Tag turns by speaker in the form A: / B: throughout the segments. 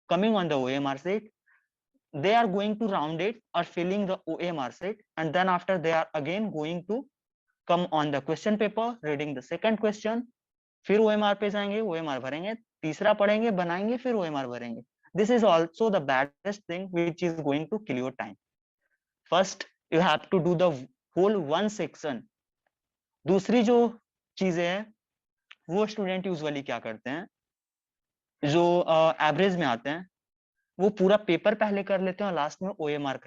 A: coming on the OMR sheet, they are going to round it or filling the OMR sheet, and then after they are again going to come on the question paper, reading the second question, फिर OMR पे जाएंगे, OMR भरेंगे, तीसरा पढ़ेंगे, बनाएंगे, फिर OMR भरेंगे. This is also the baddest thing which is going to kill your time. First you have to do the whole one section. दूसरी जो चीजें हैं वो स्टूडेंट यूजुअली क्या करते हैं, जो एवरेज में आते हैं, वो पूरा पेपर पहले कर लेते हैं और लास्ट में OMR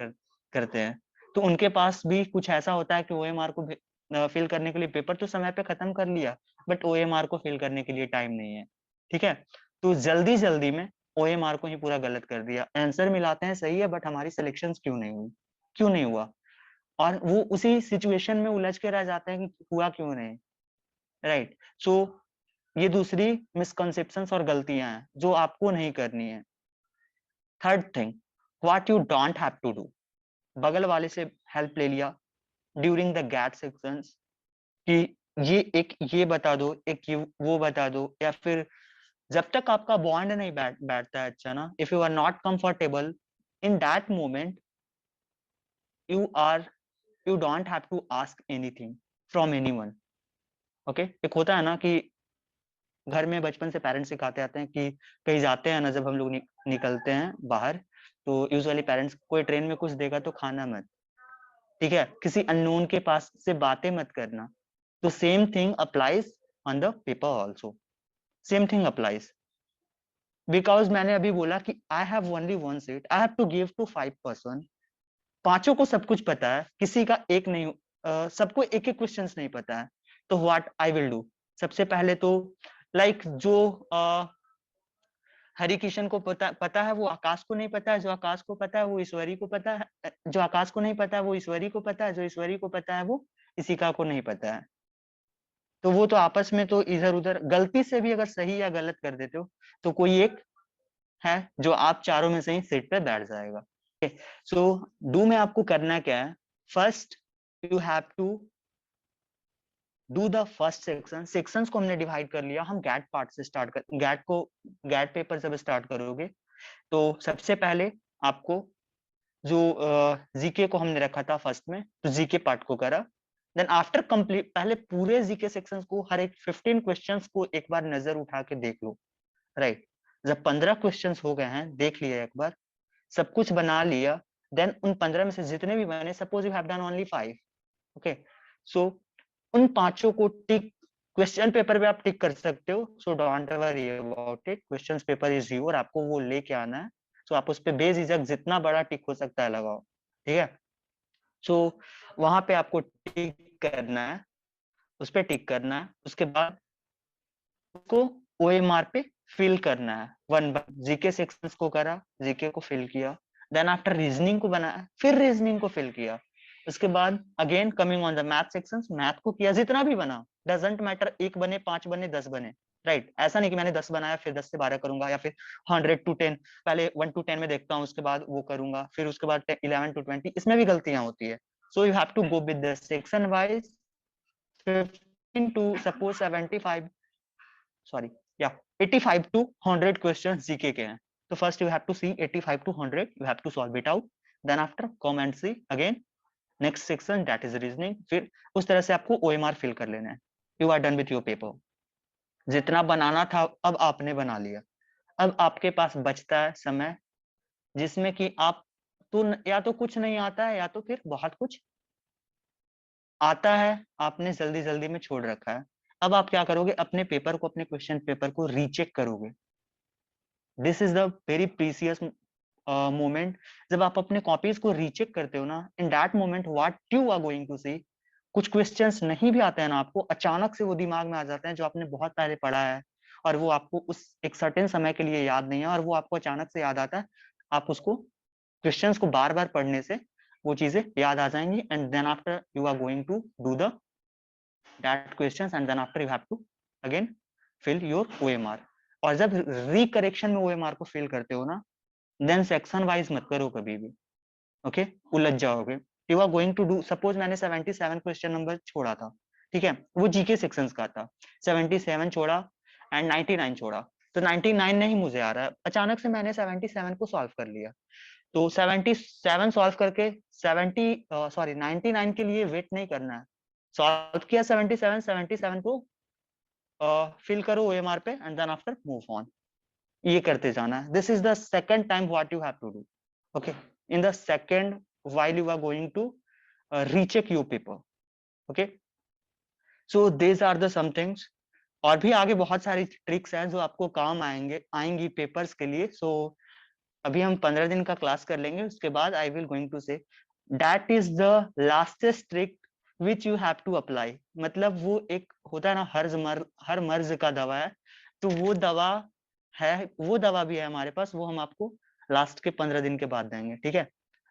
A: करते हैं. तो उनके पास भी कुछ ऐसा होता है कि OMR को फिल करने के लिए पेपर तो समय पे खत्म कर लिया, बट OMR को फिल करने के लिए टाइम नहीं है. ठीक है, तो जल्दी जल्दी में OMR को ही पूरा गलत कर दिया. आंसर मिलाते हैं सही है, बट हमारी सिलेक्शन क्यों नहीं हुई, क्यों नहीं हुआ, और वो उसी सिचुएशन में उलझ के रह जाते हैं कि हुआ क्यों नहीं. राइट. सो ये दूसरी मिसकंसेप्शंस और गलतियां हैं जो आपको नहीं करनी है. Third thing, what you don't have to do. बगल वाले से हेल्प ले लिया ड्यूरिंग द गैट सेक्शंस कि ये बता दो, एक ये वो बता दो, या फिर जब तक आपका बॉन्ड नहीं बैठता है अच्छा ना, if you are not comfortable in that moment, you don't have to ask anything from anyone. Okay, एक होता है ना कि घर में बचपन से पेरेंट्स सिखाते आते हैं कि कहीं जाते हैं ना, जब हम लोग निकलते हैं बाहर, तो यूजुअली पेरेंट्स कोई ट्रेन में कुछ देगा तो खाना मत, ठीक है, किसी अननोन के पास से बातें मत करना. तो same thing applies on the paper also. Same thing applies, because मैंने अभी बोला कि I have only one seat, I have to give to 5 person. पांचों को सब कुछ पता है, किसी का एक नहीं, सबको एक एक क्वेश्चन नहीं पता है. तो व्हाट आई विल डू, सबसे पहले तो लाइक जो हरि किशन को पता है वो आकाश को नहीं पता है, जो आकाश को पता है वो ईश्वरी को पता है, जो आकाश को नहीं पता है वो ईश्वरी को पता है, जो ईश्वरी को पता है वो इशिका को नहीं पता है. तो वो तो आपस में तो इधर उधर गलती से भी अगर सही या गलत कर देते हो तो कोई एक है जो आप चारों में से ही सीट पे बैठ जाएगा. सो डू में आपको करना क्या है, first you have to do the first section. Sections को हमने डिवाइड कर लिया, हम गैट पार्ट से स्टार्ट कर, गैट पेपर जब स्टार्ट करोगे तो सबसे पहले आपको जो जीके को हमने रखा था फर्स्ट में, तो जीके पार्ट को करा. देन आफ्टर कंप्लीट, पहले पूरे जीके सेक्शंस को, हर एक 15 क्वेश्चंस को एक बार नजर उठा के देख लो. राइट. जब 15 क्वेश्चंस हो गए हैं, देख लिया एक बार, सब कुछ बना लिया, देन उन 15 में से जितने भी बने, suppose you have done only 5, okay, so उन पांचों को टिक, क्वेश्चन पेपर पे आप टिक कर सकते हो. So don't worry about it, question paper is your, आपको वो लेके आना है. सो आप उस पे बेझिझक जितना बड़ा टिक हो सकता है लगाओ. ठीक है. सो वहां पे आपको टिक करना है, उस पे टिक करना है. उसके बाद उसको OMR पे फिल करना है. वन बाय जीके सेक्शंस को करा, जीके को फिल किया, देन आफ्टर रीजनिंग को बनाया, फिर रीजनिंग को फिल किया. उसके बाद again coming on the math sections, math को किया, जितना भी बना, डजंट मैटर, 1 बने, 5 बने, 10 बने. राइट. ऐसा नहीं कि मैंने 10 बनाया फिर 10 से 12 करूंगा, या फिर 100 to 10, पहले 1 to 10 में देखता हूँ, उसके बाद वो करूंगा, फिर उसके बाद 11 to 20. इसमें भी गलतियां होती है. So you have to go with the section wise. 15 to suppose 75, sorry या 85 to 100 क्वेश्चंस जीके के हैं. तो first you have to see 85 to 100, you have to solve it out, then after come and see again next section, that is reasoning. फिर उस तरह से आपको OMR fill कर लेना है. You are done with your paper. जितना बनाना था अब आपने बना लिया. अब आपके पास बचता है समय जिसमें कि आप तो या तो कुछ नहीं आता है, या तो फिर बहुत कुछ आता है, आपने जल्दी जल्दी में छोड़ रखा है. अब आप क्या करोगे, अपने पेपर को, अपने क्वेश्चन पेपर को रीचेक करोगे. This is the very precious moment. जब आप अपने कॉपीज को रीचेक करते हो ना, in that moment what you are going to see, कुछ क्वेश्चंस नहीं भी आते हैं ना आपको, अचानक से वो दिमाग में आ जाते हैं जो आपने बहुत पहले पढ़ा है, और वो आपको उस एक सर्टेन समय के लिए याद नहीं है, और वो आपको अचानक से याद आता है. आप उसको क्वेश्चंस को बार बार पढ़ने से वो चीजें याद आ जाएंगी. And then after you are going to do the that questions, and then after you have to again fill your OMR. और जब रिकरेक्शन में OMR को फिल करते हो ना, देन सेक्शन वाइज मत करो कभी भी. ओके, उलझ जाओगे. You are going to do, suppose मैंने 77 क्वेश्चन नंबर छोड़ा था, ठीक है, वो जीके सेक्शंस का था, 77 छोड़ा एंड 99 छोड़ा. तो 99 नहीं मुझे आ रहा है, अचानक से मैंने 77 को सॉल्व कर लिया। तो 77 सॉल्व करके 99 के लिए वेट नहीं करना है। सॉल्व किया 77 को फिल करो ओएमआर पे and then after move on. ये करते जाना है। This is the second time what you have to do. Okay, in the second while you are going to recheck your paper. Okay, so this are the some things. और भी आगे बहुत सारी tricks हैं जो आपको काम आएंगी पेपर्स के लिए। सो अभी हम 15 दिन का क्लास कर लेंगे, उसके बाद I will going to say that is the lastest trick which you have to apply. मतलब वो एक होता है ना, हर मर्ज का दवा है, तो वो दवा है, वो दवा भी है हमारे पास, वो हम आपको लास्ट के 15 दिन के बाद देंगे, ठीक है।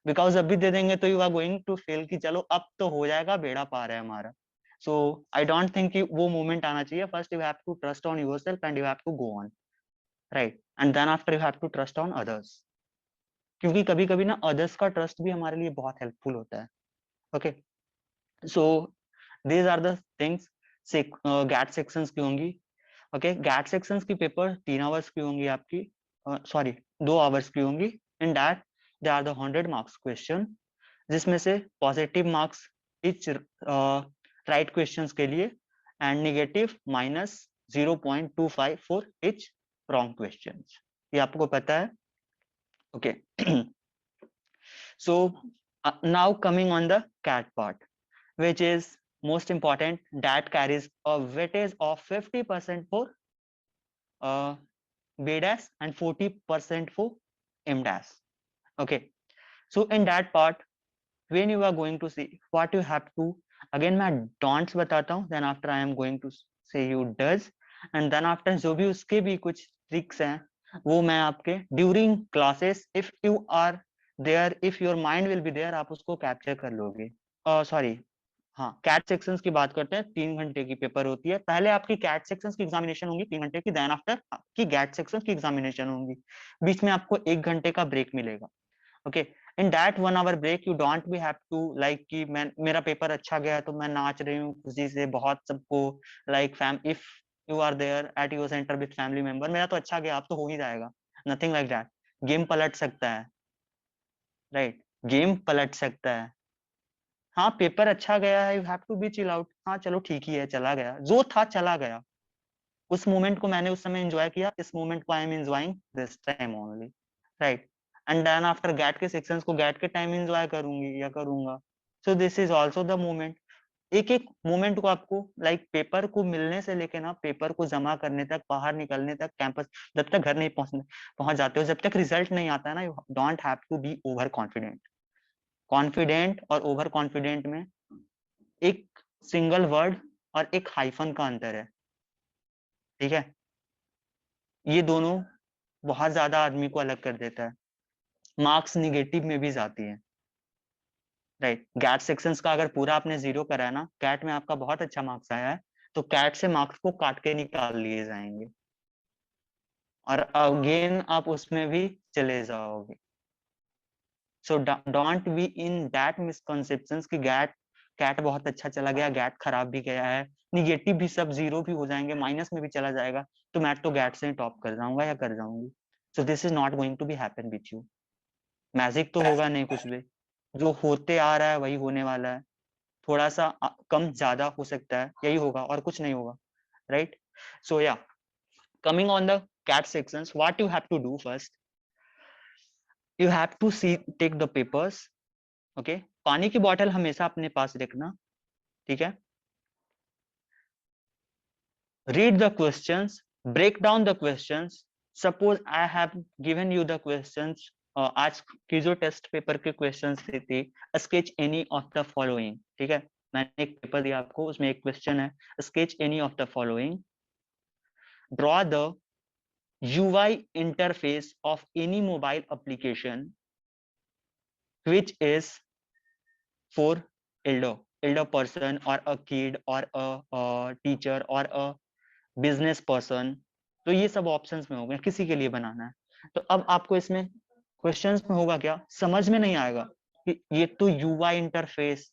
A: बिकॉज अभी दे देंगे तो you are going to fail कि चलो अब तो हो जाएगा, बेड़ा पार है हमारा। सो आई डोंट थिंक कि वो मोमेंट आना चाहिए। First you have to trust on yourself and you have to go on, right, and then after you have to trust on others. क्योंकि कभी कभी ना अदर्स का ट्रस्ट भी हमारे लिए बहुत हेल्पफुल होता है। Okay, so these are the things. GAT sections की होंगी। ओके, गैट सेक्शंस की पेपर 3 आवर्स की होंगी आपकी, सॉरी 2 आवर्स की होंगी। In that they are the 100 marks question, जिसमें से positive marks each right questions के लिए and negative -0.25 for each wrong questions. ये आपको पता है। Okay, so now coming on the CAT part, which is most important, that carries a weightage of 50% for B dash and 40% for M dash. Okay, so in that part, when you are going to see what you have to, again मैं don'ts बताता हूँ, then after I am going to say you does, and then after जो भी उसके भी कुछ tricks हैं वो मैं आपके during classes if you are there, if your mind will be there, आप उसको capture कर लोगे। सॉरी, हाँ, कैट सेक्शंस की बात करते हैं। 3 घंटे की पेपर होती है। पहले आपकी कैट सेक्शंस की एग्जामिनेशन होंगी 3 घंटे की, देन आफ्टर आपकी गैट सेक्शंस की एग्जामिनेशन होंगी। बीच में आपको 1 घंटे का ब्रेक मिलेगा। Okay, in that 1 hour break you don't be have to like कि मैं मेरा पेपर अच्छा गया तो मैं नाच रही हूँ खुशी से बहुत सबको, like if you are there at your centre with family member, मेरा तो अच्छा गया अब तो हो ही जाएगा। Nothing like that. गेम पलट सकता है, राइट, गेम पलट सकता है। हाँ, पेपर अच्छा गया है, you have to be chill out. हाँ चलो ठीक ही है, चला गया जो था चला गया। उस मोमेंट को मैंने उस समय एंजॉय किया, इस मोमेंट को I am enjoying this time only, right. And then after GAT के सेक्शंस को गैट के टाइम एंजॉय करूंगी या करूंगा। So this is also the moment. एक एक मोमेंट को आपको लाइक पेपर को मिलने से लेके ना पेपर को जमा करने तक, बाहर निकलने तक, कैंपस, जब तक घर नहीं पहुंच जाते हो, जब तक रिजल्ट नहीं आता है ना, you don't have to be over confident. Confident और ओवर कॉन्फिडेंट में एक सिंगल वर्ड और एक हाइफन का अंतर है, ठीक है। ये दोनों बहुत ज्यादा आदमी को अलग कर देता है। मार्क्स निगेटिव में भी जाती है, राइट। गैट सेक्शंस का अगर पूरा आपने 0 करा है ना, कैट में आपका बहुत अच्छा मार्क्स आया है, तो कैट से मार्क्स को काट के निकाल लिए जाएंगे और अगेन आप उसमें भी चले जाओगे। So don't be in that misconceptions कि गैट कैट बहुत अच्छा चला गया, गैट खराब भी गया है, निगेटिव भी सब 0 भी हो जाएंगे, माइनस में भी चला जाएगा, तो मैं तो गैट से टॉप कर जाऊंगा या कर जाऊंगी। So this is not going to be happen with you. Magic तो होगा नहीं कुछ भी, जो होते आ रहा है वही होने वाला है। थोड़ा सा कम ज्यादा हो सकता है, यही होगा और कुछ नहीं होगा, right. So yeah, coming on the CAT sections, what you have to do first, you have to see take the papers. Okay, पानी की बॉटल हमेशा अपने पास रखना, ठीक है। Read the questions, break down the questions. Suppose I have given you the questions, आज की जो टेस्ट पेपर के क्वेश्चंस थे, sketch any of the following, ठीक है। मैंने एक पेपर दिया आपको, उसमें एक क्वेश्चन है, sketch any of the following, draw the UI interface of any mobile application which is for elder person or a kid or a teacher or a business person। तो ये सब ऑप्शंस में हो गए, किसी के लिए बनाना है। तो अब आपको इसमें क्वेश्चंस में होगा क्या, समझ में नहीं आएगा कि ये तो UI इंटरफेस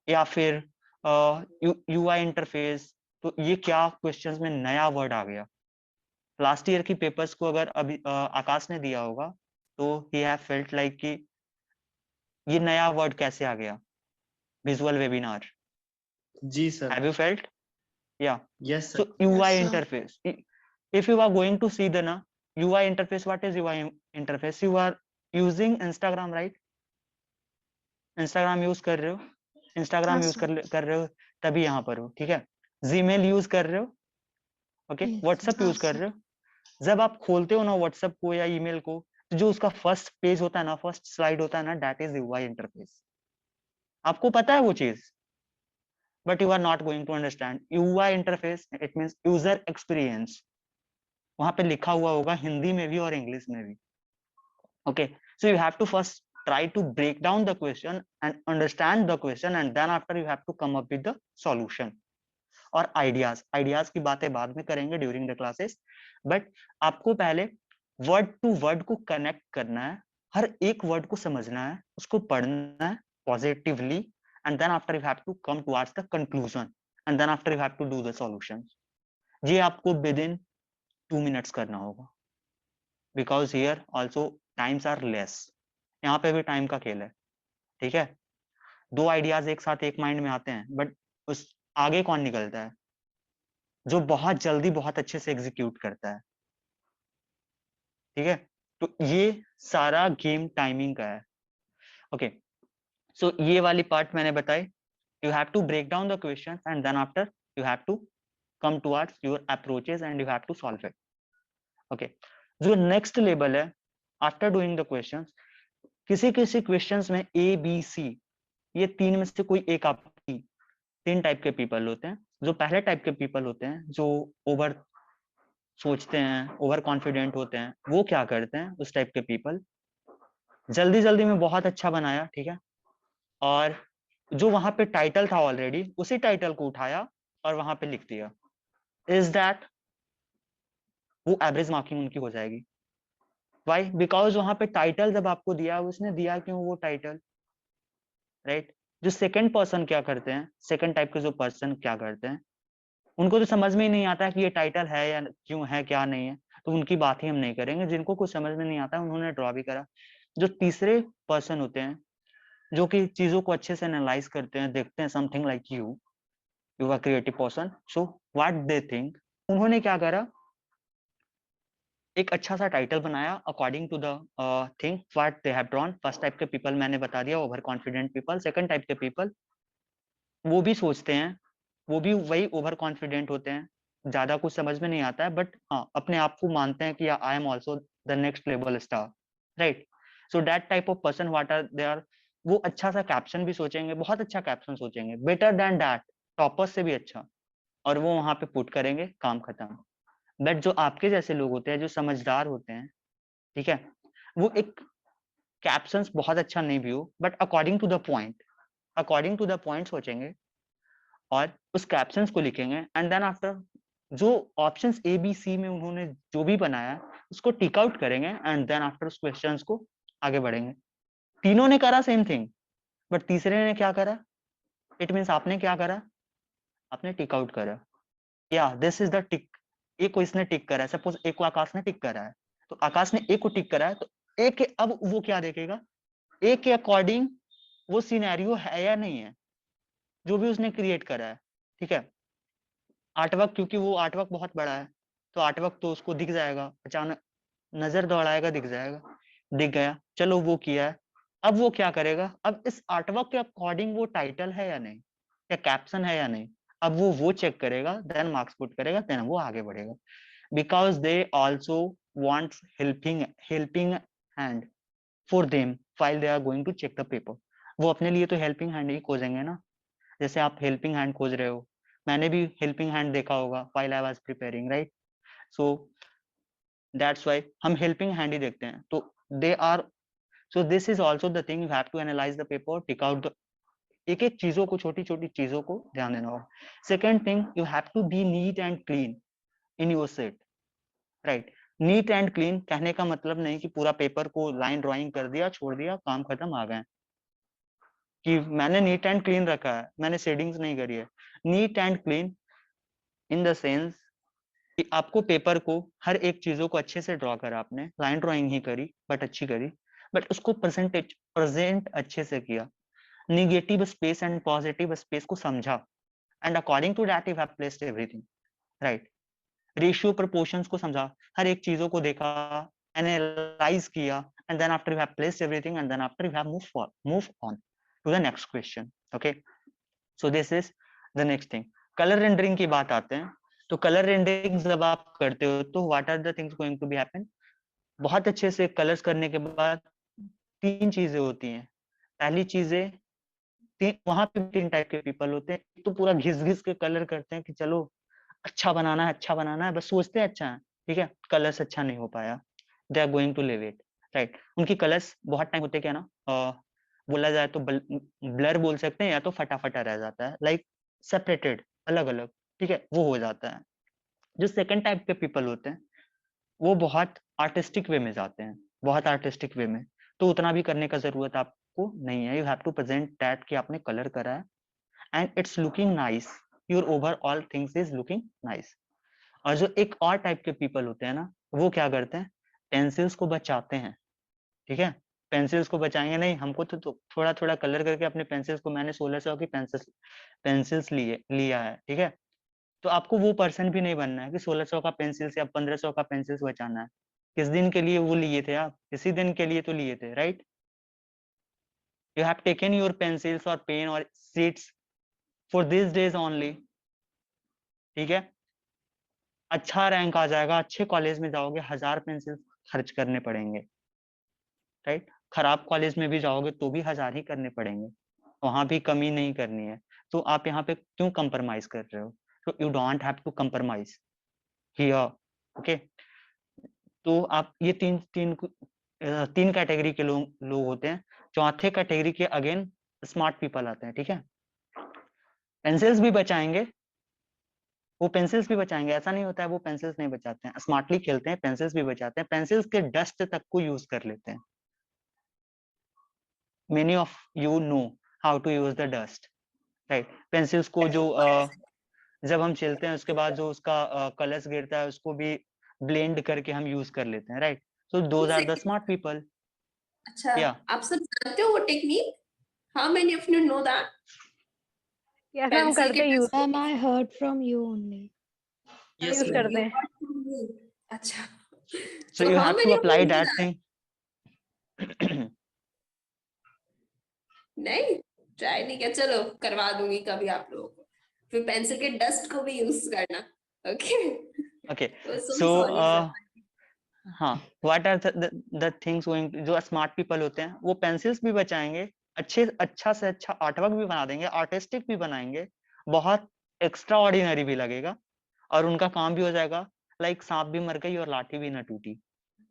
A: या फिर UI इंटरफेस, तो ये क्या क्वेश्चंस में नया वर्ड आ गया। लास्ट ईयर की पेपर्स को अगर अभी आकाश ने दिया होगा तो ही हैव फेल्ट लाइक कि ये नया वर्ड कैसे आ गया, विजुअल वेबिनार।
B: जी सर।
A: Have you felt? या
B: yes
A: so
B: sir.
A: UI interface, if you are going to see the na UI interface, what is UI interface? You are using Instagram, right? Instagram use कर रहे हो, Instagram use कर रहे हो तभी यहाँ पर हो, ठीक है। Gmail यूज कर रहे हो, ओके, WhatsApp यूज कर रहे हो। जब आप खोलते हो ना WhatsApp को या ईमेल को, तो जो उसका फर्स्ट पेज होता है ना, फर्स्ट स्लाइड होता है ना, दैट इज UI इंटरफेस। आपको पता है वो चीज, but you are not going to understand. UI interface it means user experience. वहां पे लिखा हुआ होगा हिंदी में भी और इंग्लिश में भी, okay, so you have to first try to break down the question and understand the question, and then after you have to come up with the solution और आइडियाज की बातें बाद में करेंगे ड्यूरिंग द क्लासेस। बट आपको पहले word to word को connect करना है, हर एक वर्ड को समझना है, उसको पढ़ना है positively, and then after you have to come towards the conclusion, and then after you have to do the solutions. ये आपको विद इन 2 मिनट्स करना होगा, because here also times are less. यहाँ पे भी टाइम का खेल है, ठीक है। 2 आइडियाज एक साथ एक माइंड में आते हैं, बट उस आगे कौन निकलता है? जो बहुत जल्दी बहुत अच्छे से एग्जीक्यूट करता है, ठीक है। तो ये सारा गेम टाइमिंग का है, ओके। सो ये वाली पार्ट मैंने बताई। You have to break down the question and then after you have to come towards your approaches and you have to solve it, okay। जो नेक्स्ट लेवल है आफ्टर डूइंग द क्वेश्चंस, किसी किसी questions में ए B सी, ये तीन में से कोई एक आपकी 3 टाइप के पीपल होते हैं। जो पहले टाइप के पीपल होते हैं, जो ओवर सोचते हैं, ओवर कॉन्फिडेंट होते हैं, वो क्या करते हैं, उस टाइप के पीपल जल्दी जल्दी में बहुत अच्छा बनाया, ठीक है, और जो वहां पे टाइटल था ऑलरेडी, उसी टाइटल को उठाया और वहां पे लिख दिया। इज दैट वो एवरेज मार्किंग उनकी हो जाएगी। वाई? बिकॉज वहां पे टाइटल जब आपको दिया, उसने दिया क्यों वो टाइटल, राइट। जो सेकंड पर्सन क्या करते हैं, सेकंड टाइप के जो पर्सन क्या करते हैं, उनको तो समझ में ही नहीं आता कि ये टाइटल है या क्यों है, क्या नहीं है, तो उनकी बात ही हम नहीं करेंगे। जिनको कुछ समझ में नहीं आता उन्होंने ड्रॉ भी करा। जो तीसरे पर्सन होते हैं, जो कि चीजों को अच्छे से एनालाइज करते हैं, देखते हैं, something like you are creative person, so what they think, उन्होंने क्या करा, एक अच्छा सा टाइटल बनाया according to the thing what they have drawn. First type के पीपल मैंने बता दिया, over confident people. Second type के पीपल, वो भी सोचते हैं, वो भी वही ओवर कॉन्फिडेंट होते हैं, ज्यादा कुछ समझ में नहीं आता है, बट हाँ अपने आप को मानते हैं कि I am also the next level star, right. So that type of person what are they are, वो अच्छा सा कैप्शन भी सोचेंगे, बहुत अच्छा कैप्शन सोचेंगे, बेटर देन दैट, टॉपर्स से भी अच्छा, और वो वहां पे पुट करेंगे, काम खत्म। बट जो आपके जैसे लोग होते हैं, जो समझदार होते हैं, ठीक है, वो एक कैप्शंस बहुत अच्छा नहीं भी हो, but according to the point, according to the point सोचेंगे और उस कैप्शंस को लिखेंगे, एंड देन आफ्टर जो ऑप्शंस ए बी सी में उन्होंने जो भी बनाया उसको टिक आउट करेंगे, एंड देन आफ्टर उस क्वेश्चंस को आगे बढ़ेंगे। तीनों ने करा सेम थिंग, बट तीसरे ने क्या करा, इट मीन्स आपने क्या करा, आपने टिक आउट करा, या दिस इज द टिक। एक को इसने टिक करा है, सपोज एक को आकाश ने टिक करा है, तो आकाश ने एक को टिक करा है, तो एक अब वो क्या देखेगा, एक के अकॉर्डिंग वो सिनेरियो है या नहीं है, जो भी उसने क्रिएट करा है, ठीक है। आर्टवर्क, क्योंकि वो आर्टवर्क बहुत बड़ा है, तो आर्टवर्क तो उसको दिख जाएगा, अचानक नजर दौड़ाएगा, दिख जाएगा, दिख गया, चलो वो किया है। अब वो क्या करेगा, अब इस आर्टवर्क के अकॉर्डिंग वो टाइटल है या नहीं, या कैप्शन है या नहीं, अब वो चेक करेगा, देन मार्क्स पुट करेगा, देन वो आगे बढ़ेगा। Because they also want helping hand for them while they are going to check the paper। वो अपने लिए तो हेल्पिंग हैंड ही खोजेंगे ना, जैसे आप हेल्पिंग हैंड खोज रहे हो, मैंने भी हेल्पिंग हैंड देखा होगा while I was preparing, right। so that's why हम हेल्पिंग हैंड ही देखते हैं। तो they are, so this is also the thing, you have to analyze the paper, take out the एक एक चीजों को, छोटी छोटी चीजों को ध्यान देना होगा। Second thing, you have to be neat and clean in your set, right. Neat and clean कहने का मतलब नहीं कि पूरा पेपर को लाइन ड्राइंग कर दिया, छोड़ दिया, काम खत्म, आ गए, कि मैंने नीट एंड क्लीन रखा है, मैंने शेडिंग्स नहीं करी है। NEET and clean in the sense कि आपको पेपर को हर एक चीजों को अच्छे से ड्रॉ करा, आपने लाइन ड्राइंग ही करी बट अच्छी करी, बट उसको प्रेजेंट अच्छे से किया, negative space and positive space को समझा, and according to that you have placed everything, right. Ratio proportions को समझा, हर एक चीजों को देखा, एनालाइज किया, and then after you have placed everything, and then after you have move on to the next question. Okay, so this is the next thing. Colour rendering की बात आते हैं, तो कलर रेंडरिंग जब आप करते हो तो what are the things going to be happen. बहुत अच्छे से कलर्स करने के बाद तीन चीजें होती हैं। पहली चीजें, वहां पे तीन टाइप के पीपल होते हैं। तो पूरा घिस घिस के कलर करते हैं कि चलो अच्छा बनाना है, अच्छा बनाना है, बस सोचते हैं अच्छा है, ठीक है, कलर्स अच्छा नहीं हो पाया, they are going to leave it, right. उनकी कलर्स बहुत टाइम होते क्या ना, बोला जाए तो ब्लर बोल सकते हैं, या तो फटाफटा रह जाता है, लाइक सेपरेटेड, अलग अलग, ठीक है, वो हो जाता है। जो सेकंड टाइप के पीपल होते हैं वो बहुत आर्टिस्टिक वे में जाते हैं, बहुत आर्टिस्टिक वे में, तो उतना भी करने का जरूरत आपको नहीं है। You have to present that कि आपने कलर करा है and it's looking nice, your overall things is looking nice. और जो एक और टाइप के पीपल होते हैं ना, वो क्या करते हैं, पेंसिल्स को बचाते हैं, ठीक है, पेंसिल्स को बचाएंगे नहीं, हमको तो थोड़ा थोड़ा कलर करके अपने पेंसिल्स को, मैंने 1600 की पेंसिल्स लिया है, ठीक है, तो आपको वो पर्सन भी नहीं बनना है कि 1600 का पेंसिल्स या 1500 का पेंसिल्स बचाना है। किस दिन के लिए वो लिए थे आप, इसी दिन के लिए तो लिए थे, right. You have taken your pencils और पेन और seats for this days only, ठीक है। अच्छा रैंक आ जाएगा, अच्छे कॉलेज में जाओगे, 1000 पेंसिल खर्च करने पड़ेंगे, राइट। खराब कॉलेज में भी जाओगे तो भी 1000 ही करने पड़ेंगे, वहां भी कमी नहीं करनी है। तो आप यहाँ पे क्यों कंप्रोमाइज कर रहे हो, तो you don't have to compromise here, okay. तो आप ये तीन कैटेगरी के लोग होते हैं। चौथे कैटेगरी के अगेन स्मार्ट पीपल आते हैं, ठीक है। पेंसिल्स भी बचाएंगे, वो पेंसिल्स भी बचाएंगे, ऐसा नहीं होता है वो पेंसिल्स नहीं बचाते हैं, स्मार्टली खेलते हैं, पेंसिल्स भी बचाते हैं, पेंसिल्स के डस्ट तक को यूज कर लेते हैं। Many of you know how to use the dust, right. Pencils को जो जब हम चलते हैं उसके बाद जो उसका कलर्स गिरता है उसको भी ब्लेंड करके हम यूज कर लेते हैं, right. So those are the smart people.
C: अच्छा,
A: या
C: आप सब जानते हो वो technique? How many of you know that?
D: Yes ma'am,
C: pencil के
D: करते use,
C: dust-
E: Ma'am, I heard from you only.
B: Yes,
D: use
B: ma'am.
D: करते हैं।
C: अच्छा,
A: सो
C: तो
A: you
C: how
A: have to
C: many of you
A: apply
C: know
A: that
C: that?
A: Thing.
C: नहीं, try नहीं किया, चलो करवा दूंगी कभी आप लोगों को। फिर पेंसिल के डस्ट को भी यूज करना, okay?
A: Okay,
C: so
A: so
C: sorry sir.
A: हाँ, what are the things going, जो स्मार्ट पीपल होते हैं वो पेंसिल्स भी बचाएंगे, अच्छा से अच्छा आर्टवर्क भी बना देंगे, आर्टिस्टिक भी बनाएंगे, बहुत एक्स्ट्रा ऑर्डिनरी भी लगेगा, और उनका काम भी हो जाएगा, लाइक सांप भी मर गई और लाठी भी ना टूटी,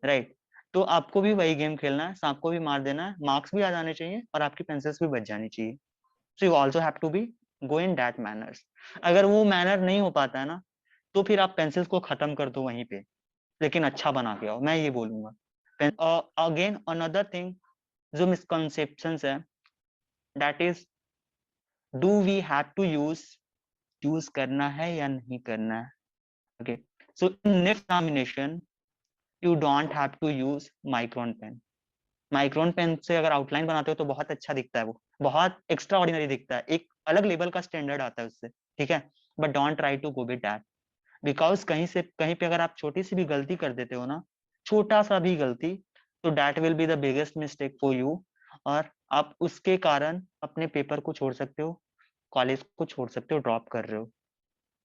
A: राइट। तो आपको भी वही गेम खेलना है, सांप को भी मार देना है, मार्क्स भी आ जाने चाहिए और आपकी पेंसिल्स भी बच जानी चाहिए। So you also have to be go in that manners. अगर वो मैनर नहीं हो पाता है ना, तो फिर आप पेंसिल्स को खत्म कर दो वहीं पे, लेकिन अच्छा बना के आओ, मैं ये बोलूंगा। अगेन अनदर थिंग जो मिसकंसेप्शंस है, that is, do we have to use करना है या नहीं करना है, okay. So in next examination you don't have to use micron pen. Micron pen से अगर आउटलाइन बनाते हो तो बहुत अच्छा दिखता है, वो बहुत एक्स्ट्रा ऑर्डिनरी दिखता है, एक अलग लेवल का स्टैंडर्ड आता है उससे, ठीक है, but don't try to go with that, because कहीं पे अगर आप छोटी सी भी गलती कर देते हो ना, छोटा सा भी गलती, तो that will be the biggest mistake for you, और आप उसके कारण अपने पेपर को छोड़ सकते हो, कॉलेज को छोड़ सकते हो, ड्रॉप कर रहे हो,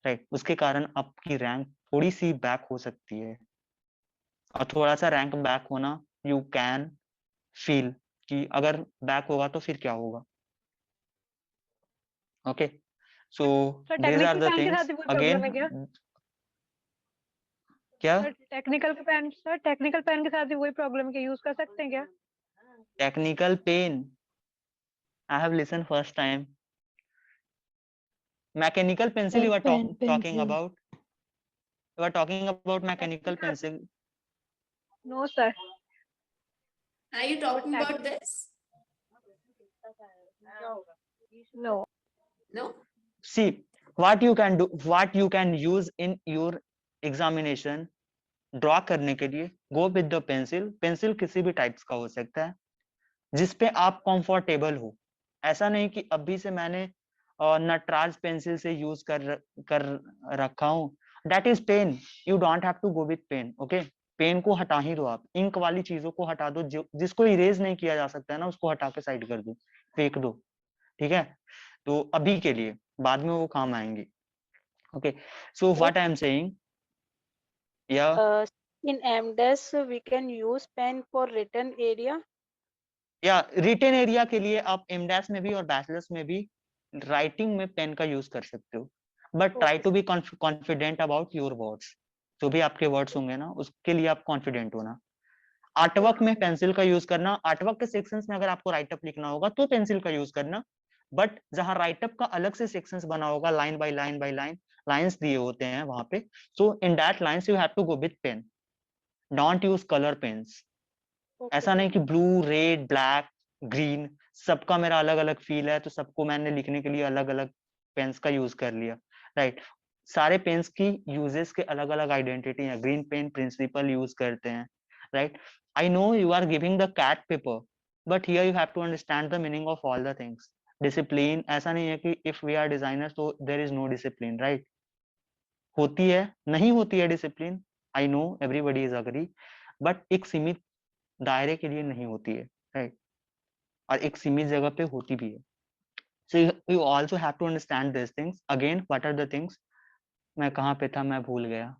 A: राइट। उसके कारण आपकी रैंक थोड़ी सी बैक हो सकती है, और थोड़ा सा रैंक बैक होना, यू कैन फील कि अगर बैक होगा तो फिर क्या होगा, okay. So
D: sir
A: these are
D: technical
A: the
D: pen के साथ
A: थिंग्स
D: भी कोई
A: अगेन।
D: प्रॉब्लम है क्या?
A: क्या
D: सर टेक्निकल पेन के साथ भी वही प्रॉब्लम है, यूज कर सकते हैं क्या?
A: Technical pen, I have listen first time. Mechanical pencil
E: Sir,
A: you are
E: pen
A: talking
E: pencil.
A: about? You are talking about mechanical
D: technical,
A: pencil.
D: No sir.
C: Are you talking about this?
D: No.
C: No?
A: See, what you can do, what you can use in your examination draw करने के लिए गो with the pencil. Pencil किसी भी types का हो सकता है जिसपे आप कंफर्टेबल हो। ऐसा नहीं कि अभी से मैंने नटराज पेंसिल से यूज कर रखा हूं, that is pen, you don't have to go with pen. Okay, pen को हटा ही दो, आप इंक वाली चीजों को हटा दो, जिसको इरेज नहीं किया जा सकता है ना, उसको हटा के साइड कर दो, फेंक दो। ठीक है, तो अभी के लिए, बाद में वो काम आएंगी। Okay, so what I am saying, या
F: In MDes, we can use pen for written area.
A: Written area के लिए आप एमडेस में भी और बैचलर्स में भी राइटिंग में पेन का यूज कर सकते हो, but try to be confident about your words. जो भी आपके वर्ड्स होंगे ना, उसके लिए आप कॉन्फिडेंट होना। आर्टवर्क में पेंसिल का यूज करना, आर्टवर्क के सेक्शंस में अगर आपको राइटअप लिखना होगा तो पेंसिल का यूज करना, बट जहां राइटअप का अलग से सेक्शंस बना होगा, line by line by line, lines दिए होते हैं वहां पे, so in that lines you have to go with pen, don't use colour pens. ऐसा नहीं कि ब्लू, रेड, ब्लैक, ग्रीन, सबका मेरा अलग अलग फील है तो सबको मैंने लिखने के लिए अलग अलग पेन्स का यूज कर लिया, राइट। सारे पेन्स की यूजेस के अलग अलग आइडेंटिटी है। ग्रीन पेन प्रिंसिपल यूज करते हैं, right. I know you are giving the CAT paper, but here you have to understand the meaning of all the things. Discipline, ऐसा नहीं है कि इफ वी आर डिजाइनर्स तो there is no discipline, right. होती है, नहीं होती है discipline, I know everybody is agree, but एक सीमित दायरे के लिए नहीं होती है, राइट, और एक सीमित जगह पे होती भी है। So you also have to understand this things. Again, what are the things, मैं कहाँ पे था, मैं भूल गया,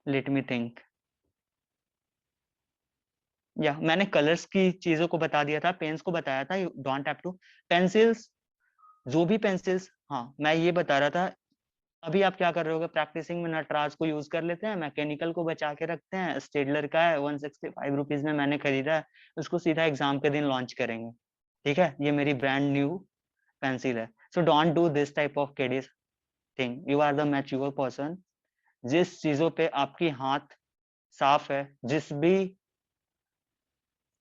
A: लेट मी थिंक। या मैंने कलर्स की चीजों को बता दिया था, पेन्स को बताया था, you don't have to. Pencils, जो भी पेंसिल्स, हाँ मैं ये बता रहा था, अभी आप क्या कर रहे होगे, प्रैक्टिसिंग में नटराज को यूज कर लेते हैं, मैकेनिकल को बचा के रखते हैं, स्टेडलर का है 165 रुपीज में मैंने खरीदा है, उसको सीधा एग्जाम के दिन लॉन्च करेंगे। ठीक है, ये मेरी ब्रांड न्यू पेंसिल है। So don't do this type of kiddish thing, you are the mature person. जिस चीजों पे आपकी हाथ साफ है, जिस भी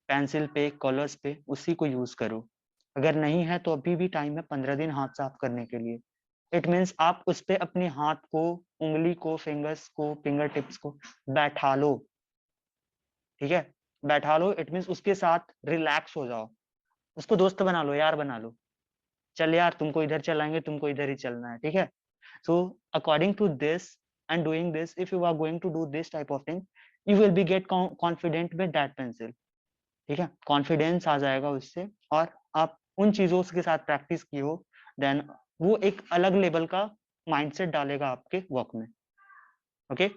A: पेंसिल पे, कलर्स पे, उसी को यूज करो। अगर नहीं है तो अभी भी टाइम है 15 दिन हाथ साफ करने के लिए। इट मीन्स आप उस पे अपने हाथ को, उंगली को, फिंगर्स को, फिंगर टिप्स को बैठा लो। ठीक है, बैठा लो, इट मीन्स उसके साथ रिलैक्स हो जाओ, उसको दोस्त बना लो, यार बना लो। चल यार, तुमको इधर चलाएंगे, तुमको इधर ही चलना है। ठीक है, so according to this and doing this, if you are going to do this type of thing, you will be get confident with that pencil. ठीक है, कॉन्फिडेंस आ जाएगा उससे, और आप उन चीजों के साथ प्रैक्टिस की हो, देन वो एक अलग लेवल का माइंडसेट डालेगा आपके वर्क में। Okay,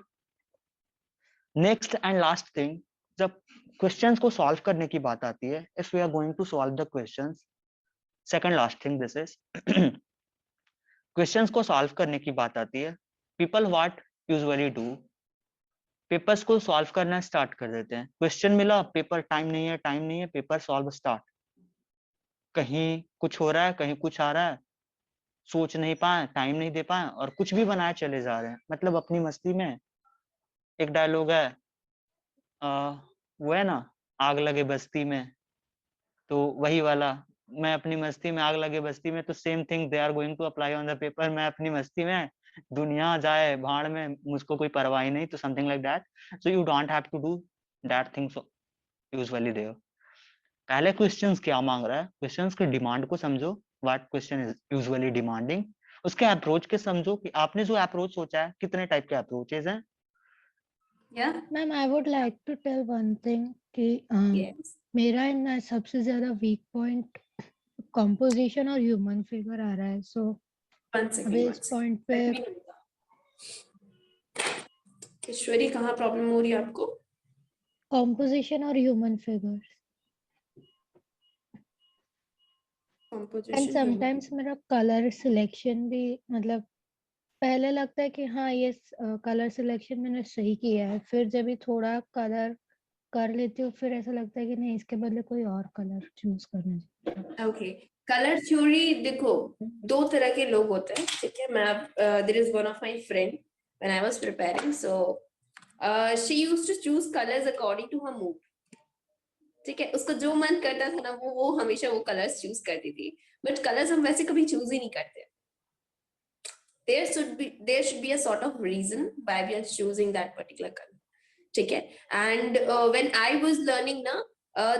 A: next and last thing, जब क्वेश्चंस को सॉल्व करने की बात आती है, if we are going to solve the questions, second last thing this is, questions को सॉल्व करने की बात आती है, people what usually do, papers को सॉल्व करना स्टार्ट कर देते हैं। क्वेश्चन मिला, पेपर, टाइम नहीं है, टाइम नहीं है, पेपर सॉल्व स्टार्ट। कहीं कुछ हो रहा है, कहीं कुछ आ रहा है, सोच नहीं पाए, टाइम नहीं दे पाए, और कुछ भी बनाए चले जा रहे हैं, मतलब अपनी मस्ती में। एक डायलॉग है, वो है ना, आग लगे बस्ती में, तो वही वाला, मैं अपनी मस्ती में, आग लगे बस्ती में, तो same thing they are going to apply on the paper. मैं अपनी मस्ती में, दुनिया जाए भाड़ में, मुझको कोई परवाह ही नहीं, तो something like that. So you don't have to do that things usually there. पहले क्वेश्चंस क्या मांग रहा है, क्वेश्चंस के डिमांड को समझो, what question is usually demanding, उसके अप्रोच के समझो कि आपने जो अप्रोच सोचा है, कितने टाइप के अप्रोचेस हैं।
C: Yeah.
E: Ma'am, I would like to tell one thing कि
C: Yes.
E: मेरा ना सबसे ज्यादा वीक पॉइंट कॉम्पोजिशन और ह्यूमन फिगर आ रहा है, सो
C: One second.
E: अभी
C: One
E: इस
C: second.
E: पॉइंट
C: Let
E: पे
C: me do that. ईश्वरी, कहाँ प्रॉब्लम हो रही है आपको?
E: कॉम्पोजिशन और human figure, and
C: Composition.
E: Sometimes मेरा कलर सिलेक्शन भी, मतलब पहले लगता है कि हाँ ये कलर सिलेक्शन मैंने सही किया है, फिर जब भी थोड़ा कलर कर लेती हूँ, फिर ऐसा लगता है कि नहीं, इसके बदले कोई और कलर चूज करना चाहिए।
C: ओके, कलर थ्योरी देखो, दो तरह के लोग होते हैं। ठीक है, मैं there is one of my friend when I was preparing, so she used to choose colours according to her mood. ठीक है, उसको जो मन करता था ना, वो हमेशा वो कलर्स चूज करती थी, बट कलर्स हम वैसे कभी चूज ही नहीं करते। there should be a sort of reason why we are choosing that particular color. ठीक है? And when I was learning ना,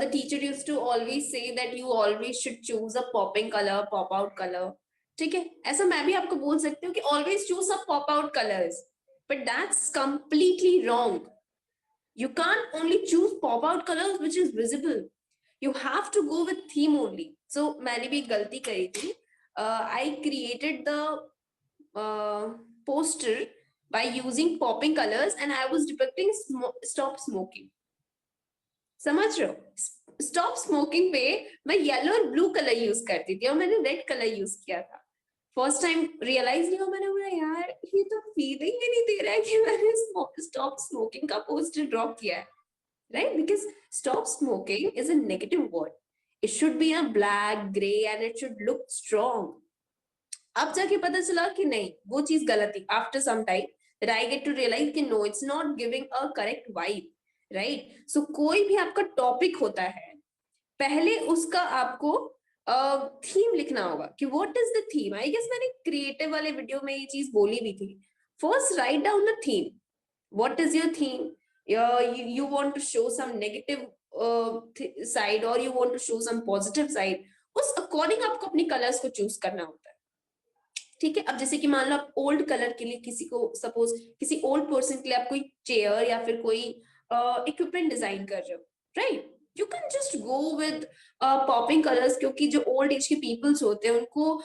C: the teacher used to always say that you always should choose a popping color, pop out color. ठीक है? ऐसा मैं भी आपको बोल सकती हूँ कि always choose a pop out colors, but that's completely wrong. You can't only choose pop out colors which is visible. You have to go with theme only. So मैंने भी एक गलती करी थी. I created the poster by using popping colors and I was depicting stop smoking. समझ रहे हो? Stop smoking पे मैं yellow और blue color use करती थी और मैंने red color use किया था. First time realize नहीं हुआ, मैंने बोला यार ये तो feeling ही नहीं दे रहा है कि मैंने stop smoking का poster draw किया है. Right? Because stop smoking is a negative word. It should be a black, gray and it should look strong. अब जाके पता चला कि नहीं, वो चीज गलत थी. After some time that I get to realize कि no, it's not giving a correct vibe. Right? So कोई भी आपका topic होता है, पहले उसका आपको थीम लिखना होगा कि what is the theme. I guess मैंने creative वाले वीडियो में ये चीज बोली भी थी. First write down the theme. What is your theme? You want to show some negative side or you want to show some positive side. उस according आपको अपनी colors को choose करना होता है. ठीक है? अब जैसे कि मान लो आप old color के लिए किसी को suppose किसी old person के लिए आप कोई chair या फिर कोई equipment design कर रहे हो, right? You can just go with popping colors क्योंकि जो old age के peoples होते हैं उनको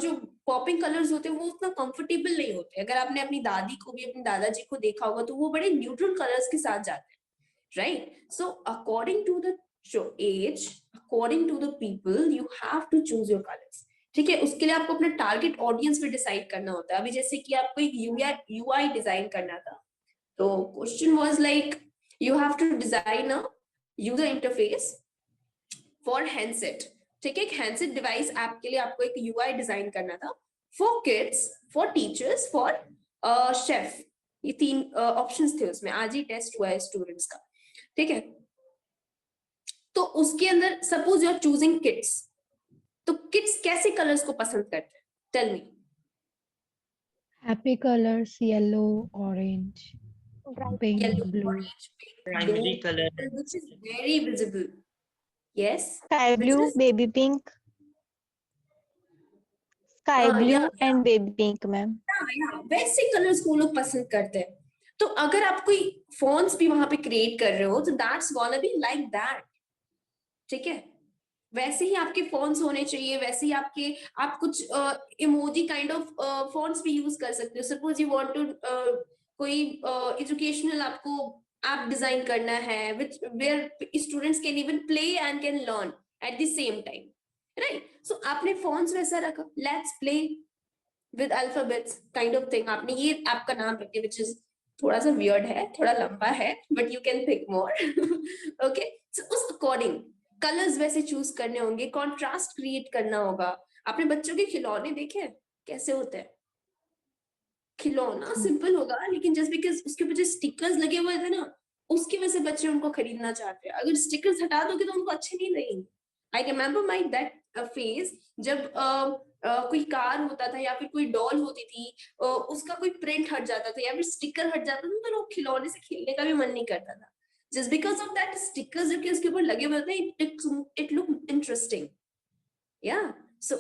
C: जो popping colors होते हैं वो उतना comfortable नहीं होते. अगर आपने अपनी दादी को भी अपने दादाजी को देखा होगा तो वो बड़े neutral colors के साथ जाते हैं, right? So according to the age, according to the people, you have to choose your colors. ठीक है? उसके लिए आपको अपना target audience भी decide करना होता है. अभी जैसे कि आपको एक UI design करना था, तो question was like you have to design a user interface for handset. ठीक है? एक handset device app के लिए आपको एक UI design करना था for kids, for teachers, for chef. ये 3 options थे उसमें. आज ही test हुआ है students का. ठीक है? तो उसके अंदर suppose you are choosing kids. तो kids कैसे colors को पसंद करते हैं? Tell me.
E: Happy colors, yellow, orange, pink,
C: Yellow,
E: blue.
C: orange, pink,
B: Primary
C: blue,
B: color.
C: which is very visible. Yes.
G: Sky
C: Which
G: blue,
C: is-
G: baby pink. Sky blue
C: yeah.
G: and baby pink, ma'am.
C: हाँ, वैसे colours को लोग पसंद करते हैं. तो अगर आप कोई फॉन्ट्स भी वहां पे क्रिएट कर रहे हो तो that's gonna be like that. ठीक है? वैसे ही आपके फॉन्ट्स होने चाहिए, वैसे ही आप कुछ इमोजी काइंड ऑफ फॉन्ट्स भी यूज कर सकते हो. सपोज यू वांट टू कोई एजुकेशनल आपको ऐप डिजाइन करना है which where students can even play and can learn at the same time, right? So आपने फॉन्ट्स वैसा रखा, let's play with alphabets kind of thing. आपने ये ऐप का नाम रखे व्हिच इज थोड़ा सा वियर्ड है, थोड़ा लंबा है, but you can think more. Okay? So उस अकॉर्डिंग कलर्स वैसे चूज करने होंगे, कॉन्ट्रास्ट क्रिएट करना होगा. आपने बच्चों के खिलौने देखे कैसे होते हैं? खिलौना सिंपल होगा लेकिन जस्ट बिकॉज उसके ऊपर जो स्टिकर्स लगे हुए थे ना, उसकी वजह से बच्चे उनको खरीदना चाहते हैं. अगर स्टिकर्स हटा दोगे तो उनको अच्छे नहीं लगेंगे. I remember my that phase जब कोई कार होता था या फिर कोई डॉल होती थी, उसका कोई प्रिंट हट जाता था या फिर स्टिकर हट जाता था तो लोग खिलौने से खेलने का भी मन नहीं करता था. Just because of that stickers जो कि उसके ऊपर लगे हुए थे, it looked interesting. Yeah. So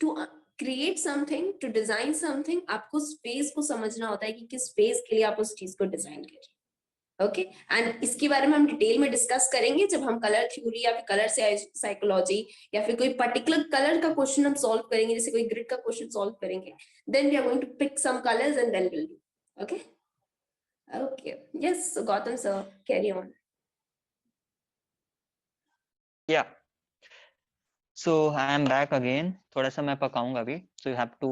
C: to create something, to design something, आपको स्पेस को समझना होता है कि किस स्पेस के लिए आप उस चीज को डिजाइन कर रहे हैं. ओके? एंड इसके बारे में हम डिटेल में डिस्कस करेंगे जब हम कलर थ्योरी या फिर कलर साइकोलॉजी या फिर कोई पर्टिकुलर कलर का क्वेश्चन हम सॉल्व करेंगे, जैसे कोई ग्रिड का क्वेश्चन सॉल्व करेंगे. Then we are going to pick some colours and then will do. Okay? Okay. Yes, so Gautam sir, carry on.
A: Yeah. So I am back again. थोड़ा सा मैं पकाऊंगा अभी. So you have to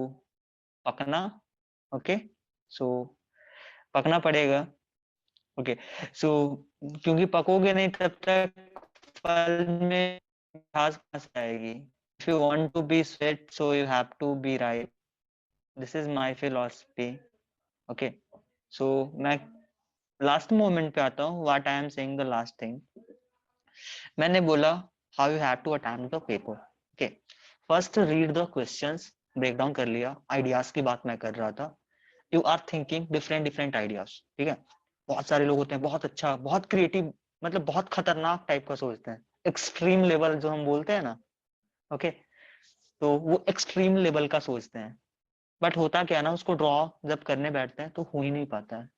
A: पकना. Okay. So पकना पड़ेगा. Okay. So क्योंकि पकोगे नहीं तब तक फल में घास फंस जाएगी. If you want to be sweet, so you have to be right. This is my philosophy. Okay. So मैं लास्ट मोमेंट पे आता हूँ. What I am saying the last thing. मैंने बोला how you have to attempt the paper. Okay, first read the questions break down कर लिया, ideas की बात मैं कर रहा था। You are thinking different ideas, ठीक है। बहुत सारे लोग होते हैं बहुत अच्छा, बहुत क्रिएटिव, मतलब बहुत खतरनाक टाइप का सोचते हैं, एक्सट्रीम लेवल जो हम बोलते हैं ना, ओके। तो वो एक्सट्रीम लेवल का सोचते हैं, बट होता क्या है ना, उसको ड्रॉ जब करने बैठते हैं तो हो ही नहीं पाता है,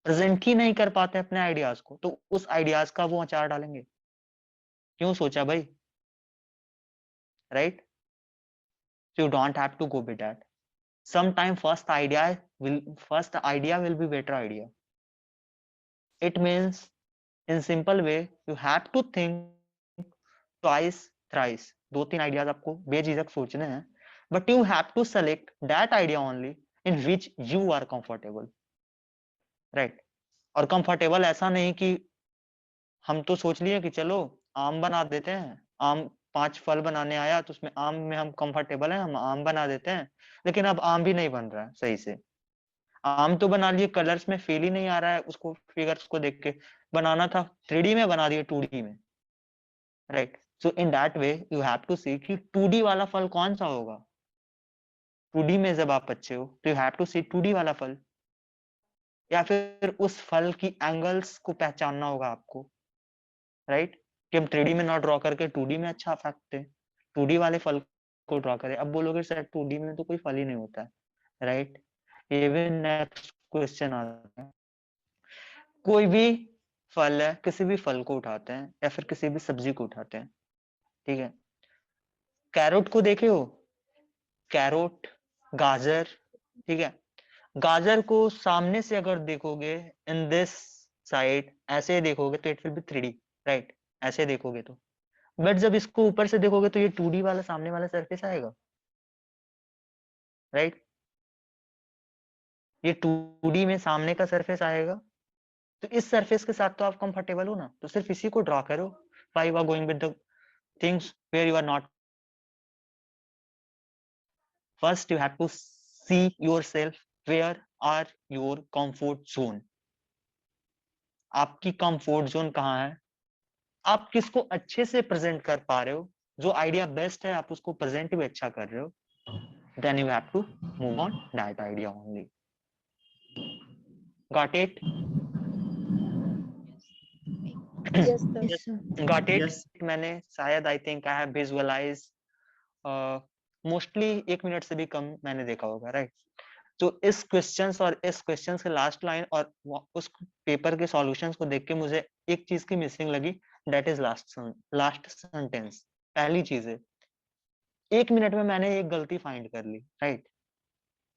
A: प्रेजेंट ही नहीं कर पाते अपने आइडियाज को, तो उस आइडियाज का वो अचार डालेंगे। क्यों सोचा भाई, right? You don't have to go with that. Sometime first idea will be better idea. It means in simple way you have to think twice thrice. 2-3 ideas आपको बेझिझक सोचने हैं, but you have to select that idea only in which you are comfortable, right? और comfortable ऐसा नहीं कि हम तो सोच लिए कि चलो आम बना देते हैं, आम 5 फल बनाने आया तो उसमें आम में हम कंफर्टेबल हैं, हम आम बना देते हैं, लेकिन अब आम भी नहीं बन रहा है सही से। आम तो बना लिए, कलर्स में फील ही नहीं आ रहा है, उसको फिगर्स को देख के बनाना था 3D में, बना दिए 2D में, right? So in that way you have to see कि 2D वाला फल कौन सा होगा। 2D में जब आप अच्छे हो तो you have to C 2D वाला फल, या फिर उस फल की एंगल्स को पहचानना होगा आपको, राइट? कि हम 3D में ना ड्रॉ करके 2D में अच्छा इफेक्ट है, 2D वाले फल को ड्रॉ करें। अब बोलोगे सर 2D में तो कोई फल ही नहीं होता है, राइट? ये भी नेक्स्ट क्वेश्चन आता है। कोई भी फल है, किसी भी फल को उठाते हैं या फिर किसी भी सब्जी को उठाते हैं, ठीक है। कैरोट को देखे हो, कैरोट, गाजर, ठीक है। गाजर को सामने से अगर देखोगे इन दिस साइड, ऐसे देखोगे तो it will be 3D, right? ऐसे देखोगे तो, बट जब इसको ऊपर से देखोगे तो ये 2D वाला सामने वाला सरफेस आएगा, राइट? ये 2D में सामने का सरफेस आएगा, तो इस सरफेस के साथ तो आप कंफर्टेबल हो ना, तो सिर्फ इसी को ड्रॉ करो। Why you are going with the things where you are not. First you have to see yourself, where are your comfort zone. आपकी कंफर्ट जोन कहाँ है, आप किसको अच्छे से प्रेजेंट कर पा रहे हो, जो आइडिया बेस्ट है आप उसको प्रेजेंट भी अच्छा कर रहे हो, then you have to move on that idea only. Got it?
F: Yes, sir.
E: Yes, sir.
A: Got it?
B: Yes.
A: मैंने शायद I think I have visualise mostly 1 minute से भी कम मैंने देखा होगा, राइट? तो इस क्वेश्चंस और इस क्वेश्चंस के लास्ट लाइन और उस पेपर के सॉल्यूशंस को देख के मुझे एक चीज की मिसिंग लगी, दैट इज लास्ट सेंटेंस। पहली चीज है 1 मिनट में मैंने एक गलती फाइंड कर ली, राइट?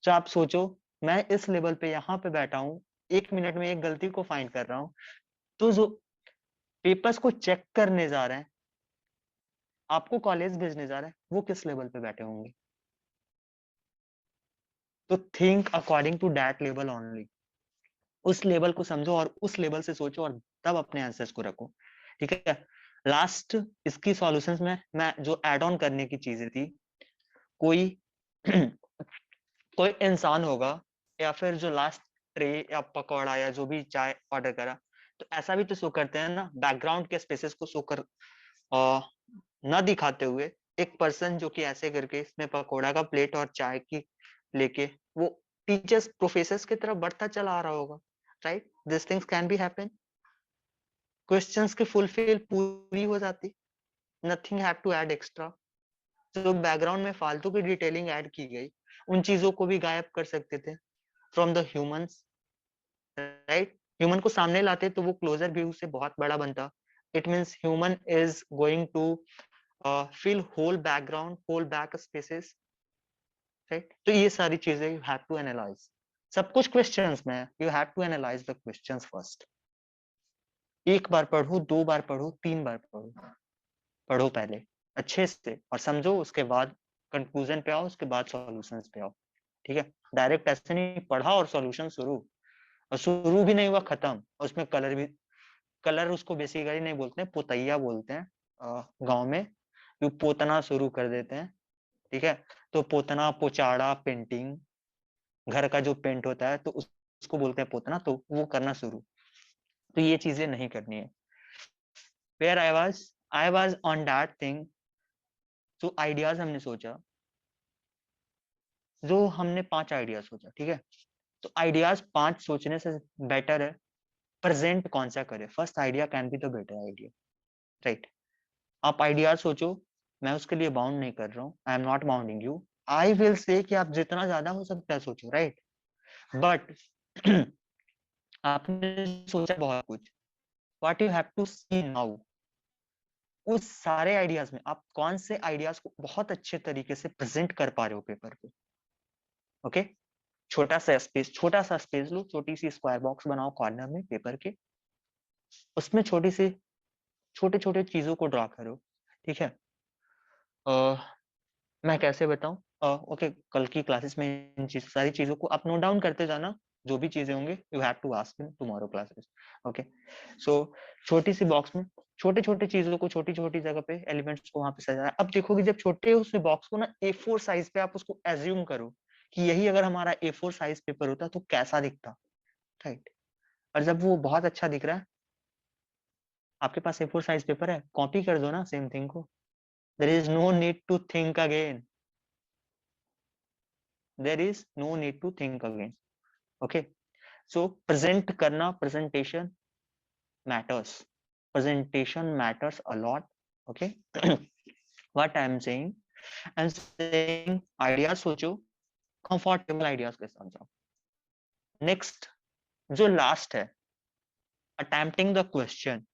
A: तो आप सोचो मैं इस लेवल पे यहाँ पे बैठा हूँ, 1 मिनट में एक गलती को फाइंड कर रहा हूँ, तो जो पेपर्स को चेक करने जा रहे हैं, आपको कॉलेज भेजने जा रहे हैं, वो किस लेवल पे बैठे होंगे? तो think according to that level only, उस लेवल को समझो और उस लेवल से सोचो और तब अपने आंसर्स को रखो, ठीक है। लास्ट इसकी सॉल्यूशंस में मैं जो ऐड ऑन करने की चीजें थी, कोई कोई इंसान होगा या फिर जो लास्ट ट्रे या पकौड़ा या जो भी चाय ऑर्डर करा, तो ऐसा भी तो शो करते हैं ना, बैकग्राउंड के स्पेसेस को शो कर न दिखाते हुए एक पर्सन जो कि ऐसे करके इसमें पकौड़ा का प्लेट और चाय की लेके वो टीचर्स प्रोफेसर्स की तरफ बढ़ता चला आ रहा होगा, right? This things can be happen, questions की फुलफिल पूरी हो जाती, nothing have to add extra. जो बैकग्राउंड में फालतू की डिटेलिंग ऐड की गई, उन चीजों को भी गायब कर सकते थे from the humans, right? Human को सामने लाते तो वो क्लोजर व्यू से बहुत बड़ा बनता। It means human is going to fill whole background, whole back spaces, right? तो ये सारी चीजें यू हैव टू एनालाइज, सब कुछ क्वेश्चंस में you have to analyse the questions first. एक बार पढ़ो, 2 बार पढ़ो, 3 बार पढ़ो, पढ़ो पहले अच्छे से और समझो, उसके बाद कंक्लूजन पे आओ, उसके बाद सॉल्यूशंस पे आओ, ठीक है। डायरेक्ट ऐसे नहीं पढ़ा और सॉल्यूशन शुरू, और शुरू भी नहीं हुआ खत्म, उसमें कलर भी, कलर उसको बेसिकली नहीं बोलते हैं, पोतैया बोलते हैं गांव में, जो पोतना शुरू कर देते हैं, ठीक है। तो पोतना, पोचाड़ा, पेंटिंग, घर का जो पेंट होता है तो उसको बोलते हैं पोतना, तो वो करना शुरू, तो ये चीजें नहीं करनी है। Where I was on that thing, जो आइडियाज हमने सोचा, जो हमने 5 आइडिया सोचा, ठीक है, तो आइडियाज 5 सोचने से बेटर है प्रेजेंट कौन सा करे। First idea can be the better idea, right. आप आइडियाज सोचो, मैं उसके लिए बाउंड नहीं कर रहा हूँ, I am not bounding you, I will say कि आप जितना ज्यादा हो सकता है सोचो, राइट। बट आपने सोचा बहुत कुछ, what you have to see now, उस सारे आइडियाज में आप कौन से आइडियाज को बहुत अच्छे तरीके से प्रेजेंट कर पा रहे हो पेपर पे। ओके, छोटा सा स्पेस लो, छोटी सी स्क्वायर बॉक्स बनाओ कॉर्नर में पेपर के, उसमें छोटे छोटे चीजों को ड्रॉ करो, ठीक है। मैं कैसे बताऊं, ओके, कल की क्लासेस में इन सारी चीजों को आप नोट डाउन करते जाना, जो भी चीजें होंगे you have to ask in tomorrow classes. Okay, so छोटी सी बॉक्स में छोटे छोटे चीजों को छोटी छोटी जगह पे एलिमेंट्स को वहां पे सजाया। अब देखोगे जब छोटे उस बॉक्स को ना A4 साइज पे आप उसको एज्यूम करो कि यही अगर हमारा A4 साइज पेपर होता तो कैसा दिखता, राइट। और जब वो बहुत अच्छा दिख रहा है, आपके पास A4 साइज पेपर है, कॉपी कर दो ना सेम थिंग को, there is no need to think again, there is no need to think again. Okay, so present karna, presentation matters a lot. Okay, what I am saying, I'm saying ideas सोचो, comfortable ideas के साथ जाओ। next जो last है, attempting the question,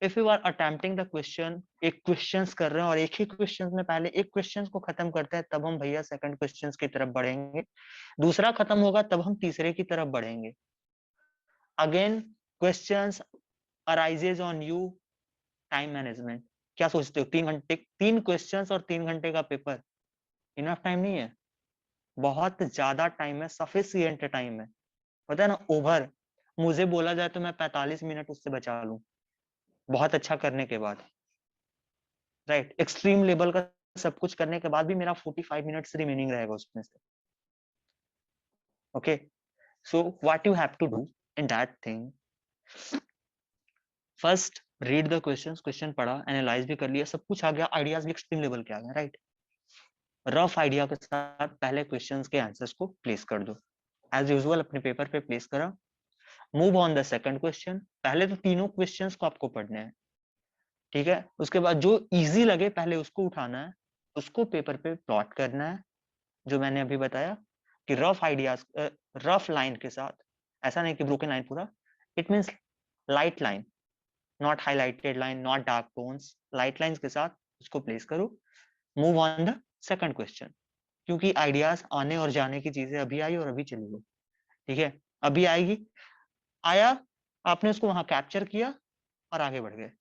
A: if you are attempting the question, एक questions कर रहे हैं और एक ही क्वेश्चंस में पहले एक क्वेश्चंस को खत्म करते हैं, तब हम भैया सेकंड क्वेश्चंस की तरफ बढ़ेंगे, दूसरा खत्म होगा तब हम तीसरे की तरफ बढ़ेंगे। Again questions arises on you, time management, क्या सोचते हो 3 घंटे 3 क्वेश्चंस और 3 घंटे का पेपर इनफ टाइम नहीं है, बहुत ज्यादा टाइम है, सफिशिएंट टाइम है, पता है ना। ओवर मुझे बोला जाए तो मैं 45 मिनट उससे बचा लूं बहुत अच्छा करने के बाद, राइट। एक्सट्रीम लेवल का सब कुछ करने के बाद भी मेरा 45 मिनट्स रिमेनिंग रहेगा उसमें से। Okay, so what you have to do in that thing, first read the questions, question पढ़ा, एनालाइज भी कर लिया, सब कुछ आ गया, आइडियाज भी एक्सट्रीम लेवल के आ गए, राइट। रफ आइडिया के साथ पहले क्वेश्चंस के आंसर्स को प्लेस कर दो, एज यूजुअल अपने पेपर पे प्लेस करा। Move on the second question, पहले तो तीनों क्वेश्चंस को आपको पढ़ने हैं, ठीक है। उसके बाद जो इजी लगे पहले उसको उठाना है, उसको पेपर पे प्लॉट करना है, जो मैंने अभी बताया कि रफ आइडियाज रफ लाइन के साथ, ऐसा नहीं कि ब्रोकन लाइन पूरा, it means light line, not highlighted line, not dark tones, light lines के साथ उसको प्लेस करो। Move on the second question, क्योंकि आइडियाज आने और जाने की चीजें अभी आई और अभी चली गई, ठीक है, अभी आएगी, आया, आपने उसको वहां कैप्चर किया और आगे बढ़ गए।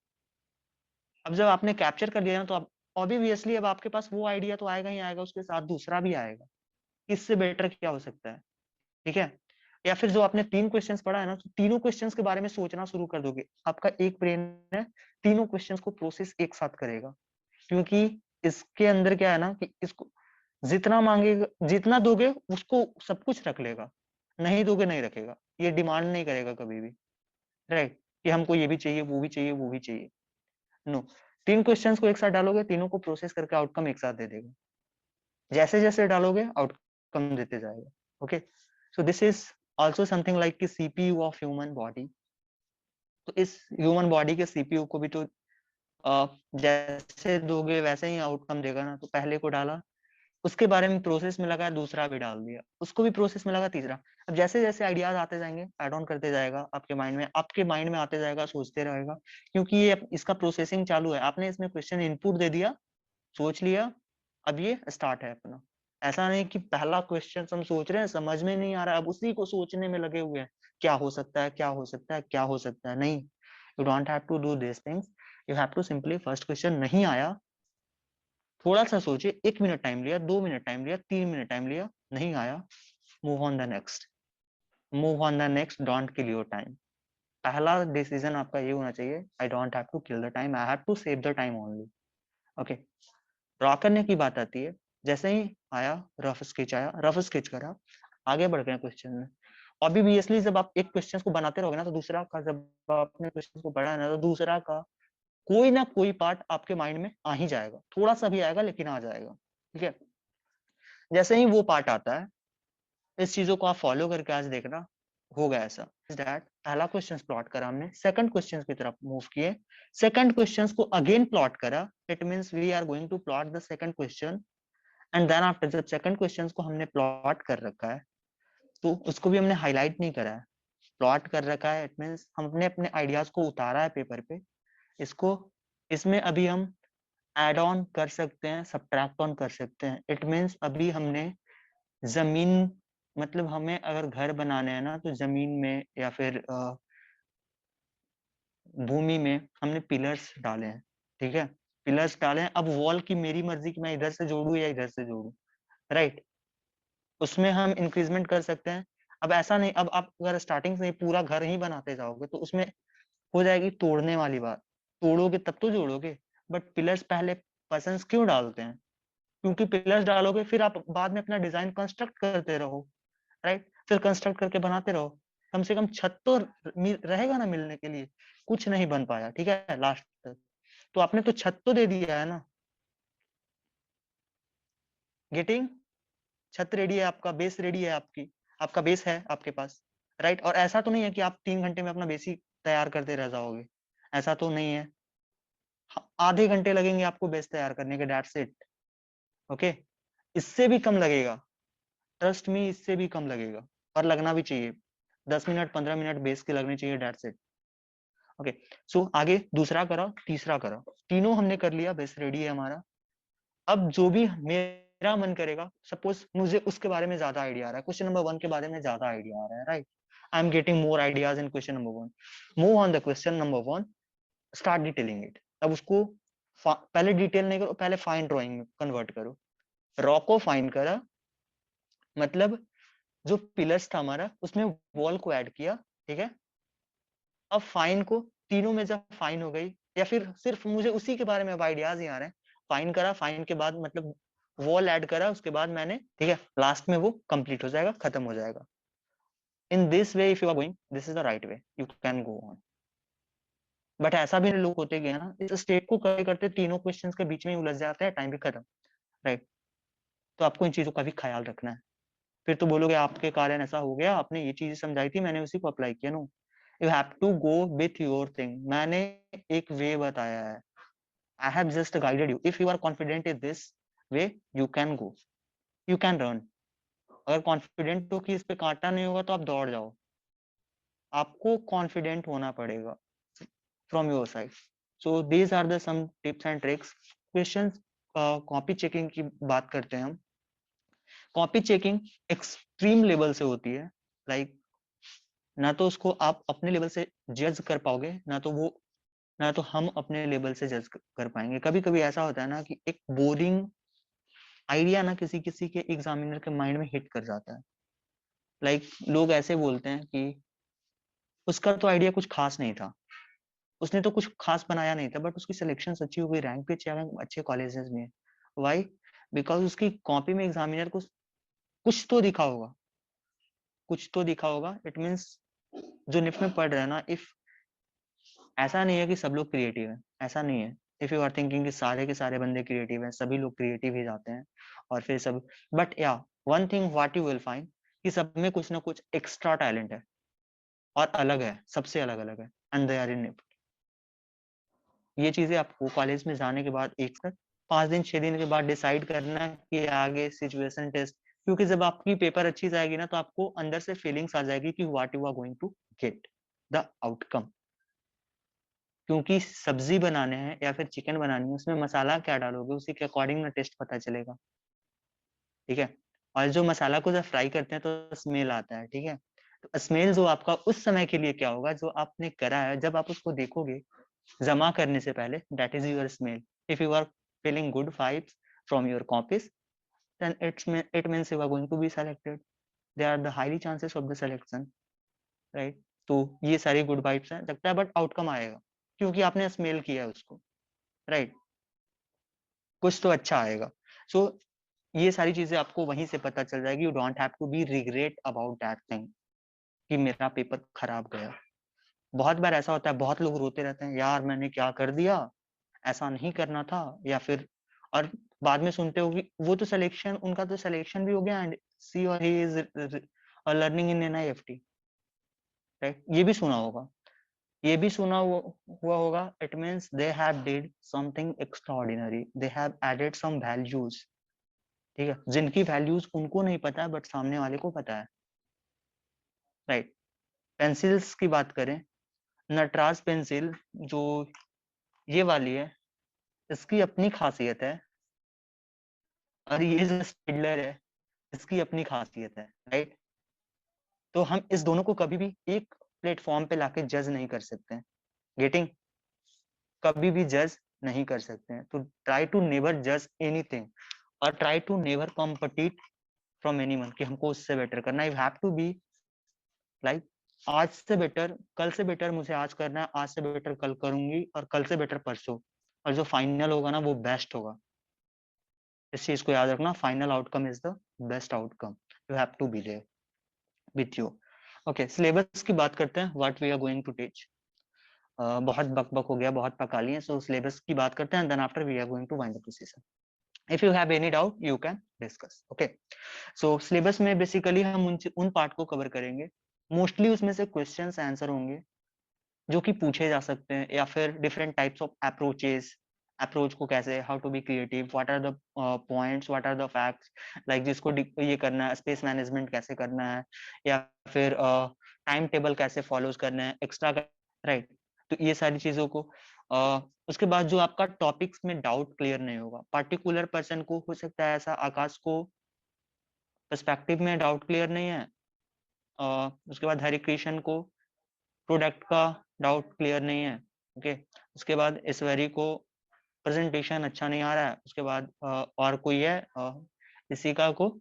A: अब जब आपने कैप्चर कर लिया ना, तो अब ऑब्वियसली अब आपके पास वो आइडिया तो आएगा ही आएगा, उसके साथ दूसरा भी आएगा, इससे बेटर क्या हो सकता है, ठीक है। या फिर जो आपने 3 क्वेश्चंस पढ़ा है ना, तो तीनों क्वेश्चंस के बारे में सोचना शुरू कर दोगे, आपका एक ब्रेन है तीनों क्वेश्चंस को प्रोसेस एक साथ करेगा, क्योंकि इसके अंदर क्या है ना कि इसको जितना मांगेगा, जितना दोगे उसको सब कुछ रख लेगा, नहीं दोगे नहीं रखेगा, ये डिमांड नहीं करेगा कभी भी, राइट, कि हमको ये भी चाहिए वो भी चाहिए वो भी चाहिए, नो। 3 क्वेश्चंस को एक साथ डालोगे, तीनों को प्रोसेस करके आउटकम एक साथ दे देगा, जैसे जैसे डालोगे आउटकम देते जाएगा। Okay, so this is also something like कि सीपीयू ऑफ ह्यूमन बॉडी। तो इस ह्यूमन बॉडी के सीपीयू को भी तो जैसे दोगे वैसे ही आउटकम देगा ना। तो पहले को डाला, उसके बारे में प्रोसेस में लगा, दूसरा भी डाल दिया, उसको भी प्रोसेस में लगा, तीसरा। अब जैसे जैसे आइडियाज आते जाएंगे, ऐड ऑन करते जाएगा आपके माइंड में आते जाएगा, सोचते रहेगा, क्योंकि ये इसका प्रोसेसिंग चालू है। आपने इसमें क्वेश्चन इनपुट दे दिया, सोच लिया, अब ये स्टार्ट है अपना। ऐसा नहीं कि पहला क्वेश्चन हम सोच रहे हैं समझ में नहीं आ रहा, अब उसी को सोचने में लगे हुए हैं, क्या हो सकता है क्या हो सकता है क्या हो सकता है। नहीं, you don't have to do this things, you have to simply first question नहीं आया, थोड़ा सा सोचे, 1 मिनट टाइम लिया, 2 मिनट टाइम लिया, 3 मिनट टाइम लिया, नहीं आया, move on the next, move on the next, don't kill your time. पहला डिसीजन आपका ये होना चाहिए, I don't have to kill the time, I have to save the time only. Okay, draw करने की बात आती है, जैसे ही आया रफ स्केच करा, आगे बढ़ गए क्वेश्चन में। ऑब्वियसली जब आप एक क्वेश्चन को बनाते रहोगे ना, तो दूसरा का, जब आपने क्वेश्चन को पढ़ा है ना, तो दूसरा का कोई ना कोई पार्ट आपके माइंड में आ ही जाएगा, थोड़ा सा भी आएगा लेकिन आ जाएगा, ठीक है। जैसे ही वो पार्ट आता है, इस चीजों को आप फॉलो करके आज देखना, होगा ऐसा। दैट पहला क्वेश्चन प्लॉट करा हमने, सेकंड क्वेश्चन की तरफ मूव किए, सेकंड क्वेश्चन को अगेन प्लॉट करा, it means we are going to plot the second question, and then after जब सेकंड क्वेश्चन को हमने प्लॉट कर रखा है, तो उसको भी हमने हाईलाइट नहीं करा है, प्लॉट कर रखा है, इट मींस हमने अपने आइडियाज को उतारा है पेपर पे, इसको इसमें अभी हम ऐड ऑन कर सकते हैं, सब्ट्रैक्ट ऑन कर सकते हैं। इट मींस अभी हमने जमीन, मतलब हमें अगर घर बनाने हैं ना, तो जमीन में या फिर भूमि में हमने पिलर्स डाले हैं, ठीक है, पिलर्स डाले हैं। अब वॉल की मेरी मर्जी कि मैं इधर से जोड़ू या इधर से जोड़ू, राइट, उसमें हम इंक्रीजमेंट कर सकते हैं। अब ऐसा नहीं, अब आप अगर स्टार्टिंग से पूरा घर ही बनाते जाओगे तो उसमें हो जाएगी तोड़ने वाली बात, तोड़ोगे तब तो जोड़ोगे, बट पिलर्स पहले पर्सन्स क्यों डालते हैं? क्योंकि पिलर्स डालोगे फिर आप बाद में अपना डिजाइन कंस्ट्रक्ट करते रहो, राइट, फिर कंस्ट्रक्ट करके बनाते रहो, कम से कम छत तो रहेगा ना मिलने के लिए। कुछ नहीं बन पाया, ठीक है, लास्ट तक, तो आपने तो छत तो दे दिया है ना, गेटिंग, छत रेडी है, आपका बेस रेडी है, आपका बेस है आपके पास, राइट। और ऐसा तो नहीं है कि आप 3 घंटे में अपना बेस ही तैयार करते रह जाओगे, ऐसा तो नहीं है, आधे घंटे लगेंगे आपको बेस तैयार करने के, दैट्स इट, ओके, इससे भी कम लगेगा, ट्रस्ट मी, इससे भी कम लगेगा, और लगना भी चाहिए, 10 मिनट 15 मिनट बेस के लगने चाहिए, दैट्स इट, ओके। सो आगे दूसरा करो, तीसरा करो, तीनों हमने कर लिया, बेस रेडी है हमारा। अब जो भी मेरा मन करेगा, सपोज मुझे उसके बारे में ज्यादा आइडिया आ रहा है, क्वेश्चन नंबर 1 के बारे में ज्यादा आइडिया आ रहा है, right, I am getting more ideas in question number 1, move on the question number 1, start detailing it. अब उसको पहले डिटेल नहीं करो, पहले फाइन ड्राइंग में कन्वर्ट करो। रॉ को फाइन करा, मतलब जो पिलर्स था हमारा उसमें वॉल को ऐड किया, ठीक है। अब फाइन को तीनों में जब फाइन हो गई, या फिर सिर्फ मुझे उसी के बारे में अब आइडियाज ही आ रहे हैं, फाइन करा, फाइन के बाद मतलब वॉल ऐड करा, उसके बाद मैंने, ठीक है, लास्ट में वो कंप्लीट हो जाएगा, खत्म हो जाएगा। In this way if you are going, this is the right way, you can go on. But ऐसा भी लोग होते गए ना, इस स्टेप को करते करते तीनों क्वेश्चंस के बीच में उलझ जाते हैं, टाइम भी खत्म, राइट। तो आपको इन चीजों का भी ख्याल रखना है, फिर तो बोलोगे आपके कारण ऐसा हो गया, आपने ये चीज समझाई थी, मैंने उसी को अप्लाई किया। No, you have to go with your thing, मैंने एक वे बताया है, I have just guided you, if you are confident in this way you can go, you can run. अगर कॉन्फिडेंट हो कि इस पे कांटा नहीं होगा तो आप दौड़ जाओ, आपको कॉन्फिडेंट होना पड़ेगा from your side. So these are the some tips and tricks. Question copy checking की बात करते हैं हम। कॉपी चेकिंग एक्सट्रीम लेवल से होती है, लाइक ना तो उसको आप अपने लेवल से जज कर पाओगे, ना तो हम अपने लेवल से जज कर पाएंगे। कभी कभी ऐसा होता है ना कि एक बोरिंग आइडिया ना किसी किसी के एग्जामिनर के माइंड में हिट कर जाता है, लाइक लोग ऐसे बोलते हैं कि उसका तो आइडिया कुछ खास नहीं था, उसने तो कुछ खास बनाया नहीं था, बट उसकी सिलेक्शन अच्छी हो गई, रैंक पे आ गए अच्छे कॉलेजेस में। व्हाई? बिकॉज उसकी कॉपी में एग्जामिनर को कुछ तो दिखा होगा, कुछ तो दिखा होगा। इट मीन्स जो निफ्ट में पढ़ रहे हैं ना, इफ ऐसा नहीं है कि सब लोग क्रिएटिव हैं, ऐसा नहीं है। इफ यू आर थिंकिंग कि सारे के सारे बंदे क्रिएटिव हैं, सभी लोग क्रिएटिव ही जाते हैं और फिर सब, बट या one thing what you will find कि सब में कुछ ना कुछ एक्स्ट्रा टैलेंट है और अलग है, सबसे अलग अलग है, and they are in NIFT. ये चीजें आपको कॉलेज में जाने के बाद 5 दिन 6 दिन के बाद डिसाइड करना कि आगे सिचुएशन टेस्ट, क्योंकि जब आपकी पेपर अच्छी जाएगी ना तो आपको अंदर से फीलिंग्स आ जाएगी कि what you are going to get the outcome. क्योंकि सब्जी बनाने हैं या फिर चिकन बनानी है, उसमें मसाला क्या डालोगे उसी के अकॉर्डिंग ना टेस्ट पता चलेगा, ठीक है। और जो मसाला को जब फ्राई करते हैं तो स्मेल आता है, ठीक है। तो स्मेल जो आपका उस समय के लिए क्या होगा, जो आपने करा है, जब आप उसको देखोगे जमा करने से पहले, that is your smell. If you are feeling good vibes from your copies, then it means you are going to be selected. There are the highly chances of the selection, right? तो ये सारी good vibes हैं, लगता है, but outcome आएगा क्योंकि आपने smell किया है उसको, राइट, कुछ तो अच्छा आएगा। सो ये सारी चीजें आपको वहीं से पता चल जाएगी। You don't have to be regret about that thing कि मेरा पेपर खराब गया। बहुत बार ऐसा होता है, बहुत लोग रोते रहते हैं, यार मैंने क्या कर दिया, ऐसा नहीं करना था, या फिर और बाद में सुनते हो कि वो तो सिलेक्शन, उनका तो सिलेक्शन भी हो गया एंड सी और he is learning in NIFT, right? ये भी सुना होगा, ये भी सुना हुआ होगा। It means they have did something extraordinary, they have added some values, ठीक है, जिनकी वैल्यूज उनको नहीं पता है बट सामने वाले को पता है, राइट? पेंसिल्स की बात करें, नटराज पेंसिल जो ये वाली है, इसकी अपनी खासियत है, और ये जो स्टिडलर है इसकी अपनी खासियत है, राइट? तो हम इस दोनों को कभी भी एक प्लेटफॉर्म पे लाके जज नहीं कर सकते हैं, गेटिंग? कभी भी जज नहीं कर सकते हैं। तो ट्राई टू नेवर जज एनीथिंग, और try to never compete from anyone कि हमको उससे बेटर करना है। You have to be like आज से बेटर, कल से बेटर मुझे आज करना है, आज से बेटर कल करूंगी, और कल से बेटर परसों, और जो फाइनल होगा ना वो बेस्ट होगा। इस चीज को याद रखना, final outcome is the best outcome, you have to be there with you. Okay, syllabus की बात करते हैं, what we are going to teach. बहुत बकबक हो गया, बहुत पका लिए, सो सिलेबस की बात करते हैं, then after we are going to wind up the session. If you have any doubt, you can discuss. Okay. So syllabus में basically हम उन पार्ट को कवर करेंगे, मोस्टली उसमें से क्वेश्चंस आंसर होंगे जो कि पूछे जा सकते हैं, या फिर different types of approaches, approach को कैसे, how to be creative, what are the points, what are the facts, like जिसको ये करना है, स्पेस मैनेजमेंट कैसे करना है, या फिर टाइम टेबल कैसे फॉलोज करना है, एक्स्ट्रा, राइट? तो ये सारी चीजों को उसके बाद जो आपका टॉपिक्स में डाउट क्लियर नहीं होगा, पार्टिकुलर पर्सन को हो सकता है ऐसा, आकाश को पर्सपेक्टिव में डाउट क्लियर नहीं है, उसके बाद हरि कृष्ण को प्रोडक्ट का डाउट क्लियर नहीं है, ओके, उसके बाद ऐश्वर्य को प्रेजेंटेशन अच्छा नहीं आ रहा है, उसके बाद और कोई है इसिका को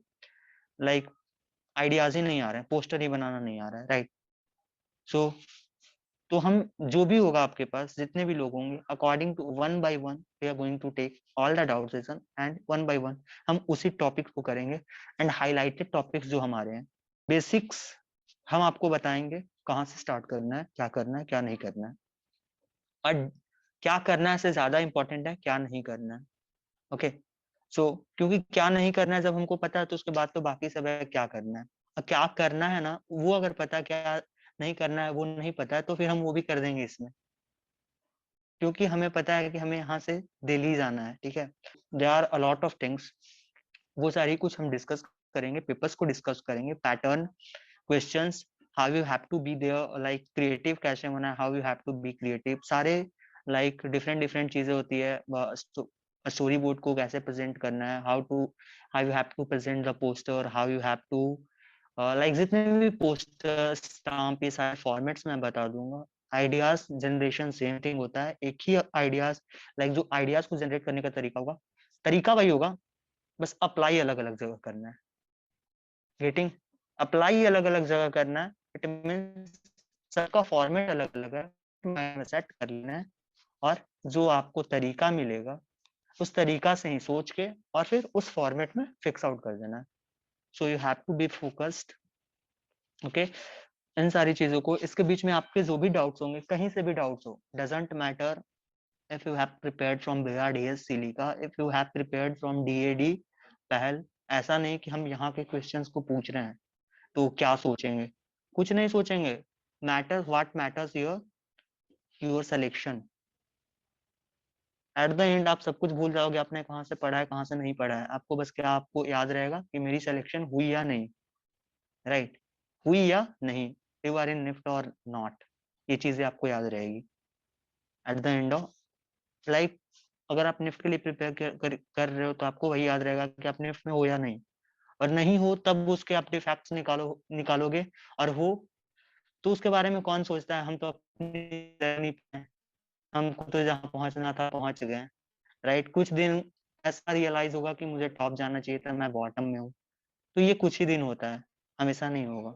A: लाइक आइडियाज ही नहीं आ रहे हैं, पोस्टर ही बनाना नहीं आ रहा है, राइट? सो तो हम जो भी होगा आपके पास, जितने भी लोग होंगे, according to one by one we are going to take all the doubt session, and one by one हम उसी टॉपिक को करेंगे, एंड हाईलाइटेड टॉपिक्स जो हमारे हैं, बेसिक्स हम आपको बताएंगे कहाँ से स्टार्ट करना है, क्या नहीं करना है, और क्या करना है से ज्यादा इंपॉर्टेंट है क्या नहीं करना है। ओके, सो क्योंकि क्या नहीं करना है जब हमको पता है, तो उसके बाद तो बाकी सब है क्या करना है। और क्या करना है ना, वो अगर पता है, क्या नहीं करना है वो नहीं पता है, तो फिर हम वो भी कर देंगे इसमें, क्योंकि हमें पता है कि हमें यहाँ से दिल्ली जाना है, ठीक है? There are a lot of things, वो सारी कुछ हम डिस्कस करेंगे, पेपर्स को डिस्कस करेंगे, pattern, questions, how you have to be there, like creative कैसे होना है, how you have to be creative, सारे लाइक डिफरेंट चीजें होती है, स्टोरी बोर्ड को कैसे प्रेजेंट करना है, how you have to present the poster, how you have to like जितने भी पोस्टर, स्टाम्प, ये सारे फॉर्मेट्स मैं बता दूंगा। आइडियाज जनरेशन सेम थिंग होता है, एक ही आइडियाज, लाइक जो आइडियाज को जनरेट करने का तरीका होगा, तरीका वही होगा, बस अप्लाई अलग अलग जगह करना है, गेटिंग? अप्लाई अलग अलग जगह करना है, इट मींस सबका फॉर्मेट अलग अलग है, सेट कर लेना है, और जो आपको तरीका मिलेगा उस तरीका से ही सोच के और फिर उस फॉर्मेट में फिक्स आउट कर देना है। So you have to be focused, okay? इन सारी चीजों को, इसके बीच में आपके जो भी डाउट्स होंगे, कहीं से भी डाउट्स हो, doesn't matter if you have prepared from BRDS silica, if you have prepared from DAD पहल, ऐसा नहीं कि हम यहाँ के क्वेश्चंस को पूछ रहे हैं तो क्या सोचेंगे, कुछ नहीं सोचेंगे, matters what matters your selection. At the end आप सब कुछ भूल जाओगे, आपने कहाँ से पढ़ा है कहाँ से नहीं पढ़ा है, आपको बस क्या, आपको याद रहेगा कि मेरी सिलेक्शन हुई या नहीं, राइट? हुई या नहीं, यू आर इन निफ्ट और नॉट, ये चीजें आपको याद रहेगी at the end of like. अगर आप निफ्ट के लिए प्रिपेयर कर रहे हो तो आपको वही याद रहेगा कि आप निफ्ट में हो या नहीं, और नहीं हो तब उसके आप डिफेक्ट्स निकालोगे, और हो तो उसके बारे में कौन सोचता है, हम तो अपनी जर्नी पे हैं, हमको तो जहाँ पहुंचना था पहुंच गए, राइट? कुछ दिन ऐसा रियलाइज होगा कि मुझे टॉप जाना चाहिए था, मैं बॉटम में हूँ, तो ये कुछ ही दिन होता है, हमेशा नहीं होगा।